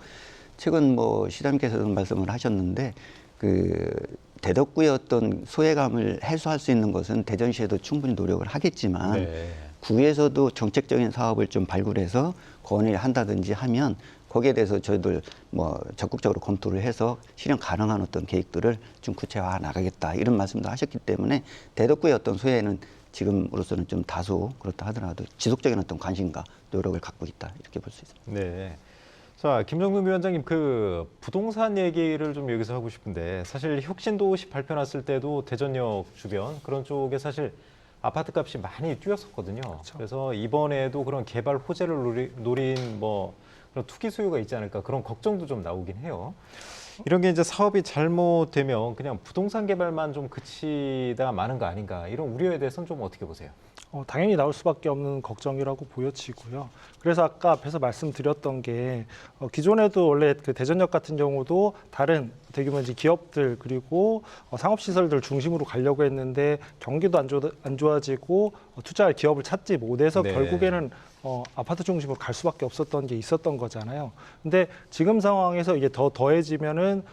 최근 뭐 시장님께서도 말씀을 하셨는데, 그 대덕구의 어떤 소외감을 해소할 수 있는 것은 대전시에도 충분히 노력을 하겠지만, 네. 구에서도 정책적인 사업을 좀 발굴해서 건의를 한다든지 하면 거기에 대해서 저희들 뭐 적극적으로 검토를 해서 실현 가능한 어떤 계획들을 좀 구체화해 나가겠다, 이런 말씀도 하셨기 때문에 대덕구의 어떤 소외는 지금으로서는 좀 다소 그렇다 하더라도 지속적인 어떤 관심과 노력을 갖고 있다 이렇게 볼 수 있습니다. 네. 자, 김정근 위원장님, 그 부동산 얘기를 좀 여기서 하고 싶은데 사실 혁신도시 발표 났을 때도 대전역 주변 그런 쪽에 사실 아파트 값이 많이 뛰었었거든요. 그래서 이번에도 그런 개발 호재를 노린 뭐 그런 투기 수요가 있지 않을까 그런 걱정도 좀 나오긴 해요. 이런 게 이제 사업이 잘못되면 그냥 부동산 개발만 좀 그치다 마는 거 아닌가 이런 우려에 대해서는 좀 어떻게 보세요? 당연히 나올 수밖에 없는 걱정이라고 보여지고요. 그래서 아까 앞에서 말씀드렸던 게 기존에도 원래 그 대전역 같은 경우도 다른 대규모 이제 기업들 그리고 상업시설들 중심으로 가려고 했는데 경기도 안 좋아지고 투자할 기업을 찾지 못해서 네. 결국에는 아파트 중심으로 갈 수밖에 없었던 게 있었던 거잖아요. 근데 지금 상황에서 이게 더 더해지면은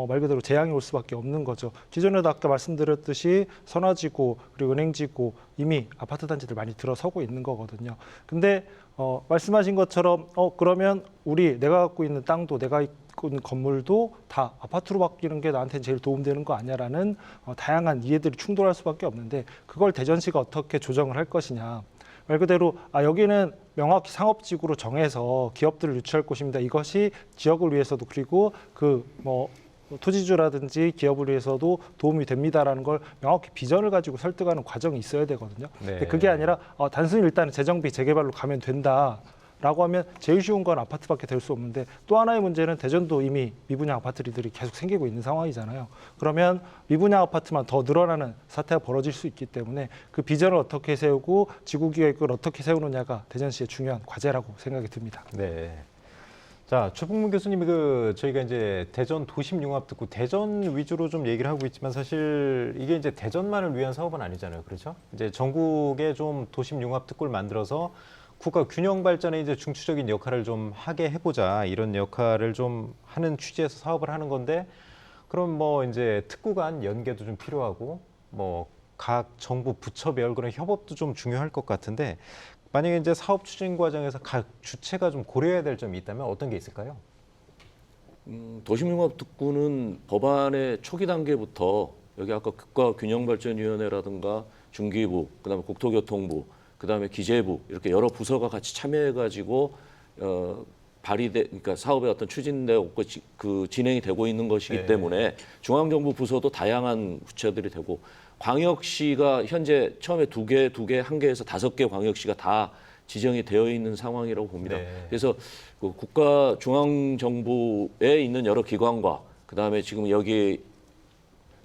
말 그대로 재앙이 올 수밖에 없는 거죠. 기존에도 아까 말씀드렸듯이 선화지구 그리고 은행지구 이미 아파트 단지들 많이 들어서고 있는 거거든요. 근데 말씀하신 것처럼 그러면 내가 갖고 있는 땅도 내가 갖고 있는 건물도 다 아파트로 바뀌는 게 나한테 제일 도움되는 거 아니야라는 다양한 이해들이 충돌할 수밖에 없는데 그걸 대전시가 어떻게 조정을 할 것이냐. 말 그대로 여기는 명확히 상업지구로 정해서 기업들을 유치할 곳입니다. 이것이 지역을 위해서도 그리고 토지주라든지 기업을 위해서도 도움이 됩니다라는 걸 명확히 비전을 가지고 설득하는 과정이 있어야 되거든요. 네. 근데 그게 아니라 단순히 일단은 재정비 재개발로 가면 된다라고 하면 제일 쉬운 건 아파트밖에 될 수 없는데 또 하나의 문제는 대전도 이미 미분양 아파트들이 계속 생기고 있는 상황이잖아요. 그러면 미분양 아파트만 더 늘어나는 사태가 벌어질 수 있기 때문에 그 비전을 어떻게 세우고 지구 계획을 어떻게 세우느냐가 대전시의 중요한 과제라고 생각이 듭니다. 네. 자, 최풍문 교수님이 저희가 이제 대전 도심융합특구 대전 위주로 좀 얘기를 하고 있지만 사실 이게 이제 대전만을 위한 사업은 아니잖아요. 그렇죠? 이제 전국에 좀 도심융합특구를 만들어서 국가 균형 발전에 이제 중추적인 역할을 좀 하게 해보자 이런 역할을 좀 하는 취지에서 사업을 하는 건데 그럼 뭐 이제 특구 간 연계도 좀 필요하고 뭐 각 정부 부처별 그런 협업도 좀 중요할 것 같은데 만약에 이제 사업 추진 과정에서 각 주체가 좀 고려해야 될 점이 있다면 어떤 게 있을까요? 도심융합특구는 법안의 초기 단계부터 여기 아까 국가균형발전위원회라든가 중기부, 그다음에 국토교통부, 그다음에 기재부 이렇게 여러 부서가 같이 참여해가지고 그러니까 사업의 어떤 추진되고 그 진행이 되고 있는 것이기 네. 때문에 중앙정부 부서도 다양한 부처들이 되고 광역시가 현재 처음에 2개, 1개에서 5개 광역시가 다 지정이 되어 있는 상황이라고 봅니다. 네. 그래서 그 국가 중앙정부에 있는 여러 기관과 그다음에 지금 여기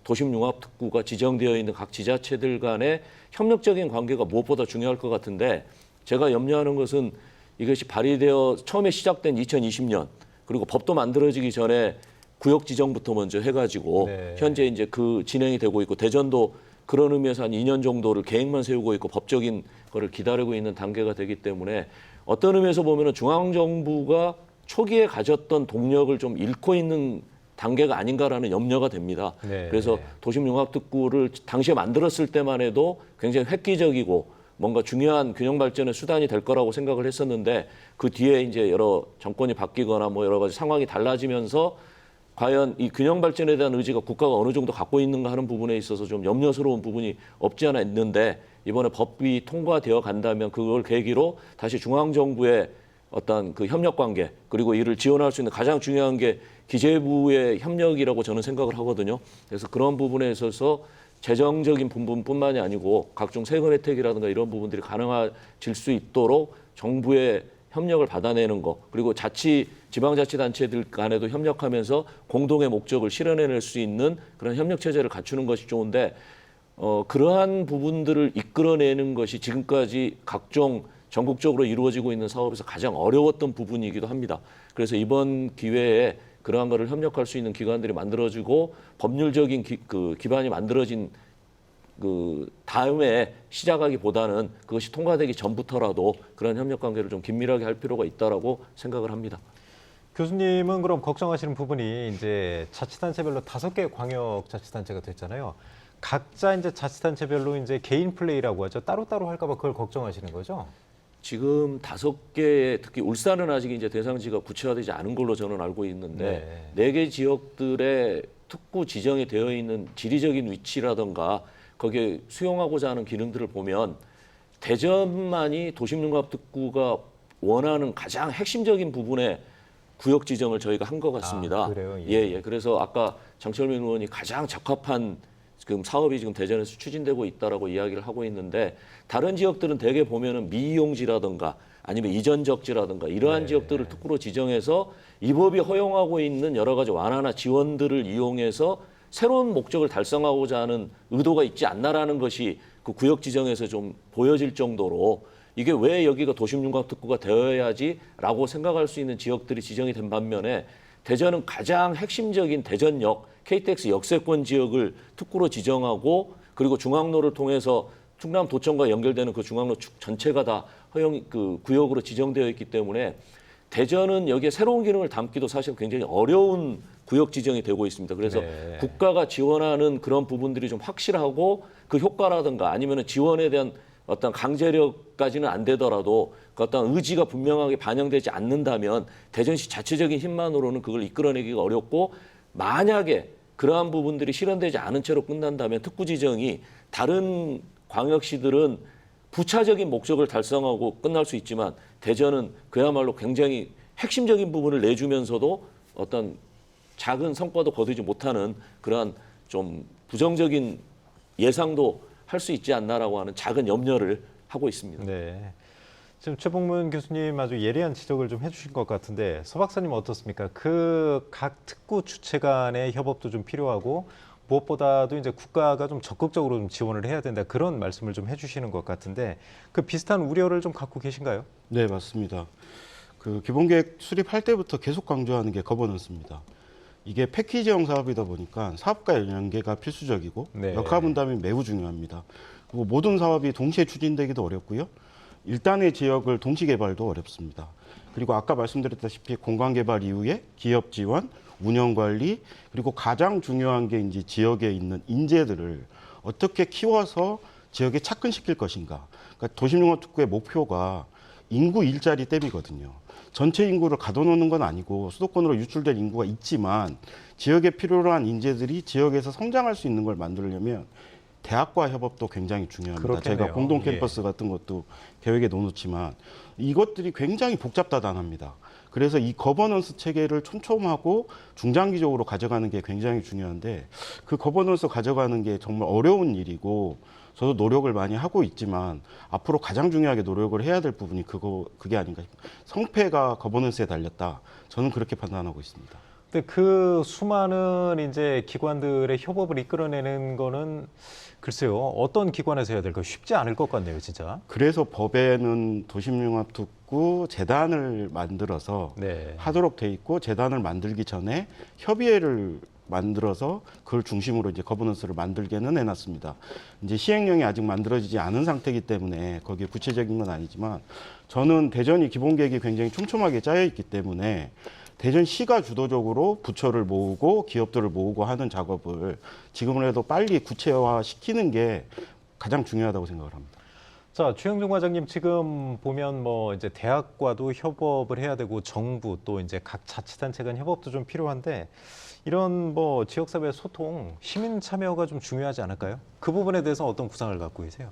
도심융합특구가 지정되어 있는 각 지자체들 간의 협력적인 관계가 무엇보다 중요할 것 같은데 제가 염려하는 것은 이것이 발의되어 처음에 시작된 2020년 그리고 법도 만들어지기 전에 구역 지정부터 먼저 해가지고 네. 현재 이제 그 진행이 되고 있고 대전도 그런 의미에서 한 2년 정도를 계획만 세우고 있고 법적인 거를 기다리고 있는 단계가 되기 때문에 어떤 의미에서 보면은 중앙정부가 초기에 가졌던 동력을 좀 잃고 있는 단계가 아닌가라는 염려가 됩니다. 네. 그래서 도심융합특구를 당시에 만들었을 때만 해도 굉장히 획기적이고 뭔가 중요한 균형 발전의 수단이 될 거라고 생각을 했었는데 그 뒤에 이제 여러 정권이 바뀌거나 뭐 여러 가지 상황이 달라지면서 과연 이 균형 발전에 대한 의지가 국가가 어느 정도 갖고 있는가 하는 부분에 있어서 좀 염려스러운 부분이 없지 않아 있는데 이번에 법이 통과되어 간다면 그걸 계기로 다시 중앙정부의 어떤 그 협력 관계 그리고 이를 지원할 수 있는 가장 중요한 게 기재부의 협력이라고 저는 생각을 하거든요. 그래서 그런 부분에 있어서 재정적인 부분뿐만이 아니고 각종 세금 혜택이라든가 이런 부분들이 가능해질 수 있도록 정부의 협력을 받아내는 거 그리고 지방자치단체들 간에도 협력하면서 공동의 목적을 실현해낼 수 있는 그런 협력 체제를 갖추는 것이 좋은데 그러한 부분들을 이끌어내는 것이 지금까지 각종 전국적으로 이루어지고 있는 사업에서 가장 어려웠던 부분이기도 합니다. 그래서 이번 기회에 그러한 것을 협력할 수 있는 기관들이 만들어지고 법률적인 기반이 만들어진 그 다음에 시작하기보다는 그것이 통과되기 전부터라도 그런 협력 관계를 좀 긴밀하게 할 필요가 있다라고 생각을 합니다. 교수님은 그럼 걱정하시는 부분이 이제 자치단체별로 5개 광역자치단체가 됐잖아요. 각자 이제 자치단체별로 이제 개인 플레이라고 하죠. 따로따로 할까봐 그걸 걱정하시는 거죠? 지금 5개의 특히 울산은 아직 이제 대상지가 구체화되지 않은 걸로 저는 알고 있는데 4개 지역들의 특구 지정이 되어 있는 지리적인 위치라든가 거기에 수용하고자 하는 기능들을 보면 대전만이 도심융합특구가 원하는 가장 핵심적인 부분의 구역 지정을 저희가 한 것 같습니다. 아, 그래요? 예. 그래서 아까 장철민 의원이 가장 적합한 지금 사업이 지금 대전에서 추진되고 있다라고 이야기를 하고 있는데 다른 지역들은 대개 보면은 미이용지라든가 아니면 이전적지라든가 이러한 지역들을 특구로 지정해서 이 법이 허용하고 있는 여러 가지 완화나 지원들을 이용해서 새로운 목적을 달성하고자 하는 의도가 있지 않나라는 것이 그 구역 지정에서 좀 보여질 정도로 이게 왜 여기가 도심융합특구가 되어야지라고 생각할 수 있는 지역들이 지정이 된 반면에 대전은 가장 핵심적인 대전역, KTX 역세권 지역을 특구로 지정하고 그리고 중앙로를 통해서 충남도청과 연결되는 그 중앙로 축 전체가 다 허용 그 구역으로 지정되어 있기 때문에 대전은 여기에 새로운 기능을 담기도 사실 굉장히 어려운 구역 지정이 되고 있습니다. 그래서 네. 국가가 지원하는 그런 부분들이 좀 확실하고 그 효과라든가 아니면 지원에 대한 어떤 강제력까지는 안 되더라도 그 어떤 의지가 분명하게 반영되지 않는다면 대전시 자체적인 힘만으로는 그걸 이끌어내기가 어렵고 만약에 그러한 부분들이 실현되지 않은 채로 끝난다면 특구 지정이 다른 광역시들은 부차적인 목적을 달성하고 끝날 수 있지만 대전은 그야말로 굉장히 핵심적인 부분을 내주면서도 어떤 작은 성과도 거두지 못하는 그러한 좀 부정적인 예상도 할 수 있지 않나라고 하는 작은 염려를 하고 있습니다. 네. 지금 최봉문 교수님 아주 예리한 지적을 좀 해주신 것 같은데 서 박사님은 어떻습니까? 그 각 특구 주체 간의 협업도 좀 필요하고 무엇보다도 이제 국가가 좀 적극적으로 좀 지원을 해야 된다 그런 말씀을 좀 해주시는 것 같은데 그 비슷한 우려를 좀 갖고 계신가요? 네, 맞습니다. 그 기본계획 수립할 때부터 계속 강조하는 게 거버넌스입니다. 이게 패키지형 사업이다 보니까 사업과 연계가 필수적이고 네. 역할 분담이 매우 중요합니다. 그리고 모든 사업이 동시에 추진되기도 어렵고요. 일단의 지역을 동시 개발도 어렵습니다. 그리고 아까 말씀드렸다시피 공간 개발 이후에 기업 지원, 운영 관리, 그리고 가장 중요한 게 이제 지역에 있는 인재들을 어떻게 키워서 지역에 착근시킬 것인가. 그러니까 도심융합특구의 목표가 인구 일자리 댐이거든요. 전체 인구를 가둬놓는 건 아니고 수도권으로 유출될 인구가 있지만 지역에 필요로 한 인재들이 지역에서 성장할 수 있는 걸 만들려면 대학과 협업도 굉장히 중요합니다. 그렇겠네요. 제가 공동 캠퍼스 같은 것도 계획에 넣어놓지만 이것들이 굉장히 복잡다단합니다. 그래서 이 거버넌스 체계를 촘촘하고 중장기적으로 가져가는 게 굉장히 중요한데 그 거버넌스 가져가는 게 정말 어려운 일이고 저도 노력을 많이 하고 있지만 앞으로 가장 중요하게 노력을 해야 될 부분이 그게 아닌가 싶습니다. 성패가 거버넌스에 달렸다. 저는 그렇게 판단하고 있습니다. 근데 그 수많은 이제 기관들의 협업을 이끌어내는 거는 글쎄요 어떤 기관에서 해야 될까 쉽지 않을 것 같네요 진짜. 그래서 법에는 도심융합특구 재단을 만들어서 네. 하도록 돼 있고 재단을 만들기 전에 협의회를 만들어서 그걸 중심으로 이제 거버넌스를 만들게는 해놨습니다. 이제 시행령이 아직 만들어지지 않은 상태이기 때문에 거기에 구체적인 건 아니지만 저는 대전이 기본계획이 굉장히 촘촘하게 짜여 있기 때문에 대전시가 주도적으로 부처를 모으고 기업들을 모으고 하는 작업을 지금이라도 빨리 구체화시키는 게 가장 중요하다고 생각을 합니다. 자, 최영중 과장님 지금 보면 뭐 이제 대학과도 협업을 해야 되고 정부 또 이제 각 자치단체 간 협업도 좀 필요한데 이런 뭐 지역사회 소통, 시민 참여가 좀 중요하지 않을까요? 그 부분에 대해서 어떤 구상을 갖고 계세요?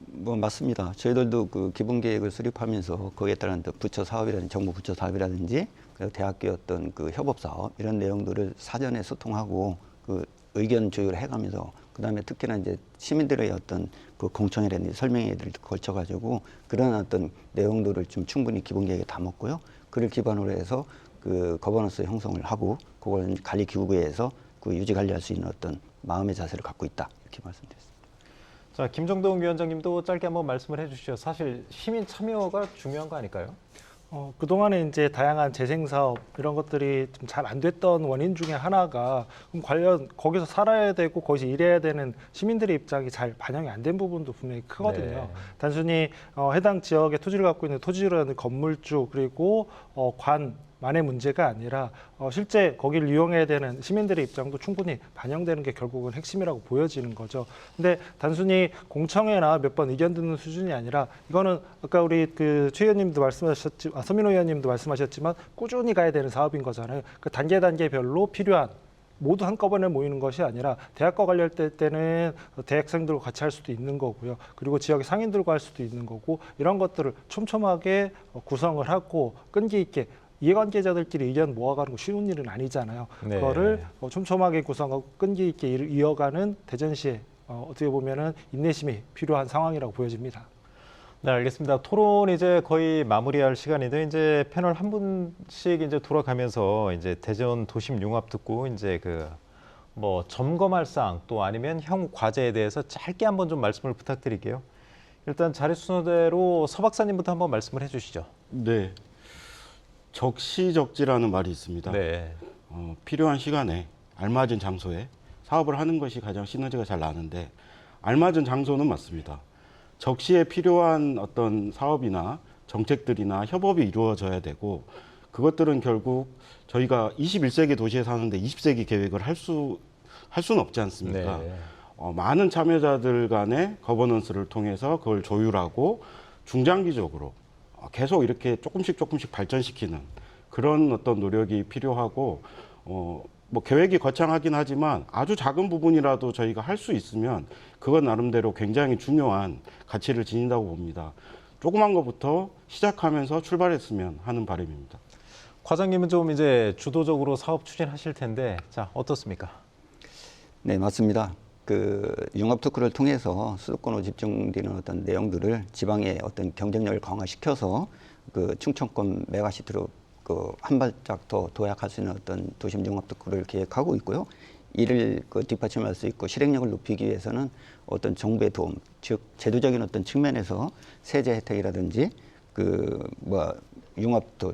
뭐 맞습니다. 저희들도 그 기본 계획을 수립하면서 거기에 따른 부처 사업이라든지 정부 부처 사업이라든지 그리고 대학교 어떤 그 협업 사업 이런 내용들을 사전에 소통하고 그 의견 조율을 해가면서 그다음에 특히나 이제 시민들의 어떤 그 공청회라든지 설명회들을 거쳐가지고 그런 어떤 내용들을 좀 충분히 기본 계획에 담았고요. 그를 기반으로 해서 그 거버넌스 형성을 하고 그걸 관리 기구에서 그 유지 관리할 수 있는 어떤 마음의 자세를 갖고 있다 이렇게 말씀드렸습니다. 자, 김정동 위원장님도 짧게 한번 말씀을 해주시죠. 사실 시민 참여가 중요한 거 아닐까요? 그동안에 이제 다양한 재생 사업 이런 것들이 좀 잘 안 됐던 원인 중에 하나가 그럼 관련 거기서 살아야 되고 거기서 일해야 되는 시민들의 입장이 잘 반영이 안 된 부분도 분명히 크거든요. 네. 단순히 해당 지역에 토지를 갖고 있는 토지라는 건물주 그리고 관만의 문제가 아니라 실제 거기를 이용해야 되는 시민들의 입장도 충분히 반영되는 게 결국은 핵심이라고 보여지는 거죠. 근데 단순히 공청회나 몇 번 의견 듣는 수준이 아니라 이거는 아까 우리 그 최 의원님도 서민호 의원님도 말씀하셨지만 꾸준히 가야 되는 사업인 거잖아요. 그 단계별로 필요한 모두 한꺼번에 모이는 것이 아니라 대학과 관련될 때는 대학생들과 같이 할 수도 있는 거고요. 그리고 지역의 상인들과 할 수도 있는 거고 이런 것들을 촘촘하게 구성을 하고 끈기 있게 이해관계자들끼리 의견 모아가는 거 쉬운 일은 아니잖아요. 네. 그거를 촘촘하게 구성하고 끈기 있게 이어가는 대전시의 어떻게 보면은 인내심이 필요한 상황이라고 보여집니다. 네, 알겠습니다. 토론 이제 거의 마무리할 시간인데 이제 패널 한 분씩 이제 돌아가면서 이제 대전 도심 융합 특구 이제 그 뭐 점검할 사항 또 아니면 향후 과제에 대해서 짧게 한번 좀 말씀을 부탁드릴게요. 일단 자리 순서대로 서 박사님부터 한번 말씀을 해주시죠. 네. 적시적지라는 말이 있습니다. 네. 필요한 시간에 알맞은 장소에 사업을 하는 것이 가장 시너지가 잘 나는데 알맞은 장소는 맞습니다. 적시에 필요한 어떤 사업이나 정책들이나 협업이 이루어져야 되고 그것들은 결국 저희가 21세기 도시에 사는데 20세기 계획을 할 수는 없지 않습니까? 네. 많은 참여자들 간의 거버넌스를 통해서 그걸 조율하고 중장기적으로 계속 이렇게 조금씩 발전시키는 그런 어떤 노력이 필요하고 뭐 계획이 거창하긴 하지만 아주 작은 부분이라도 저희가 할 수 있으면 그건 나름대로 굉장히 중요한 가치를 지닌다고 봅니다. 조그만 것부터 시작하면서 출발했으면 하는 바람입니다. 과장님은 좀 이제 주도적으로 사업 추진하실 텐데 자 어떻습니까? 네, 맞습니다. 그 융합특구를 통해서 수도권으로 집중되는 어떤 내용들을 지방의 어떤 경쟁력을 강화시켜서 그 충청권 메가시티로 그 한 발짝 더 도약할 수 있는 어떤 도심 융합특구를 계획하고 있고요. 이를 그 뒷받침할 수 있고 실행력을 높이기 위해서는 어떤 정부의 도움, 즉 제도적인 어떤 측면에서 세제 혜택이라든지 그 뭐 융합도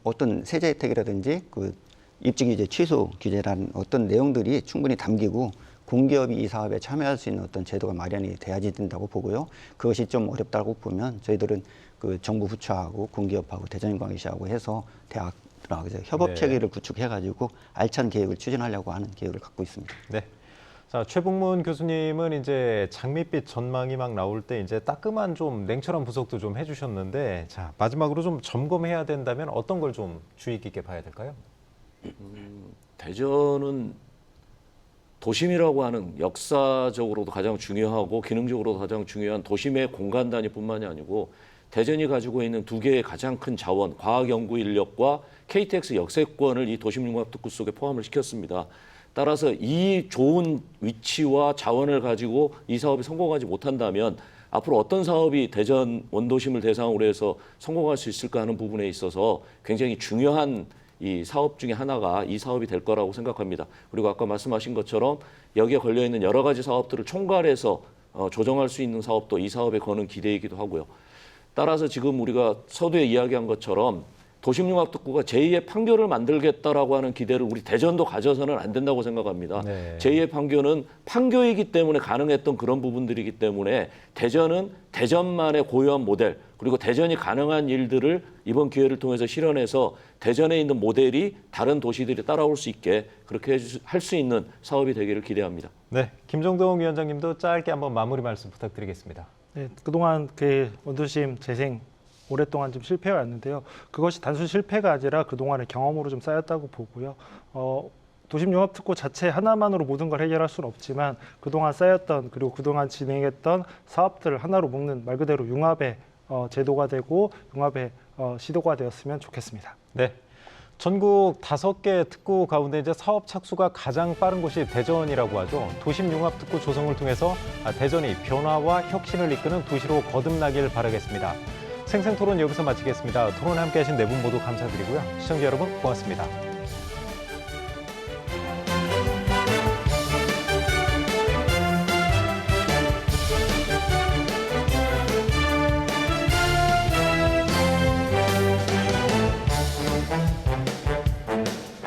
어떤 세제 혜택이라든지 그 입지 규제 취소 규제라는 어떤 내용들이 충분히 담기고 공기업이 이 사업에 참여할 수 있는 어떤 제도가 마련이 돼야지 된다고 보고요. 그것이 좀 어렵다고 보면 저희들은 그 정부 부처하고 공기업하고 대전광역시하고 해서 대학들하고 협업 체계를 구축해가지고 알찬 계획을 추진하려고 하는 계획을 갖고 있습니다. 네. 자, 최북문 교수님은 이제 장밋빛 전망이 막 나올 때 이제 따끔한 좀 냉철한 분석도 좀 해주셨는데 자, 마지막으로 좀 점검해야 된다면 어떤 걸 좀 주의 깊게 봐야 될까요? 대전은 도심이라고 하는 역사적으로도 가장 중요하고 기능적으로도 가장 중요한 도심의 공간 단위뿐만이 아니고 대전이 가지고 있는 두 개의 가장 큰 자원, 과학연구 인력과 KTX 역세권을 이 도심융합특구 속에 포함을 시켰습니다. 따라서 이 좋은 위치와 자원을 가지고 이 사업이 성공하지 못한다면 앞으로 어떤 사업이 대전 원도심을 대상으로 해서 성공할 수 있을까 하는 부분에 있어서 굉장히 중요한 이 사업 중에 하나가 이 사업이 될 거라고 생각합니다. 그리고 아까 말씀하신 것처럼 여기에 걸려있는 여러 가지 사업들을 총괄해서 조정할 수 있는 사업도 이 사업에 거는 기대이기도 하고요. 따라서 지금 우리가 서두에 이야기한 것처럼 도심융합특구가 제2의 판교를 만들겠다라고 하는 기대를 우리 대전도 가져서는 안 된다고 생각합니다. 네. 제2의 판교는 판교이기 때문에 가능했던 그런 부분들이기 때문에 대전은 대전만의 고유한 모델 그리고 대전이 가능한 일들을 이번 기회를 통해서 실현해서 대전에 있는 모델이 다른 도시들이 따라올 수 있게 그렇게 할 수 있는 사업이 되기를 기대합니다. 네, 김정동 위원장님도 짧게 한번 마무리 말씀 부탁드리겠습니다. 네, 그동안 그 원도심 재생 오랫동안 좀 실패해왔는데요. 그것이 단순 실패가 아니라 그동안의 경험으로 좀 쌓였다고 보고요. 도심융합특구 자체 하나만으로 모든 걸 해결할 수는 없지만 그동안 쌓였던 그리고 그동안 진행했던 사업들을 하나로 묶는 말 그대로 융합의 제도가 되고 융합의 시도가 되었으면 좋겠습니다. 네. 전국 5개 특구 가운데 이제 사업 착수가 가장 빠른 곳이 대전이라고 하죠. 도심융합특구 조성을 통해서 대전이 변화와 혁신을 이끄는 도시로 거듭나길 바라겠습니다. 생생토론 여기서 마치겠습니다. 토론에 함께하신 네 분 모두 감사드리고요. 시청자 여러분 고맙습니다.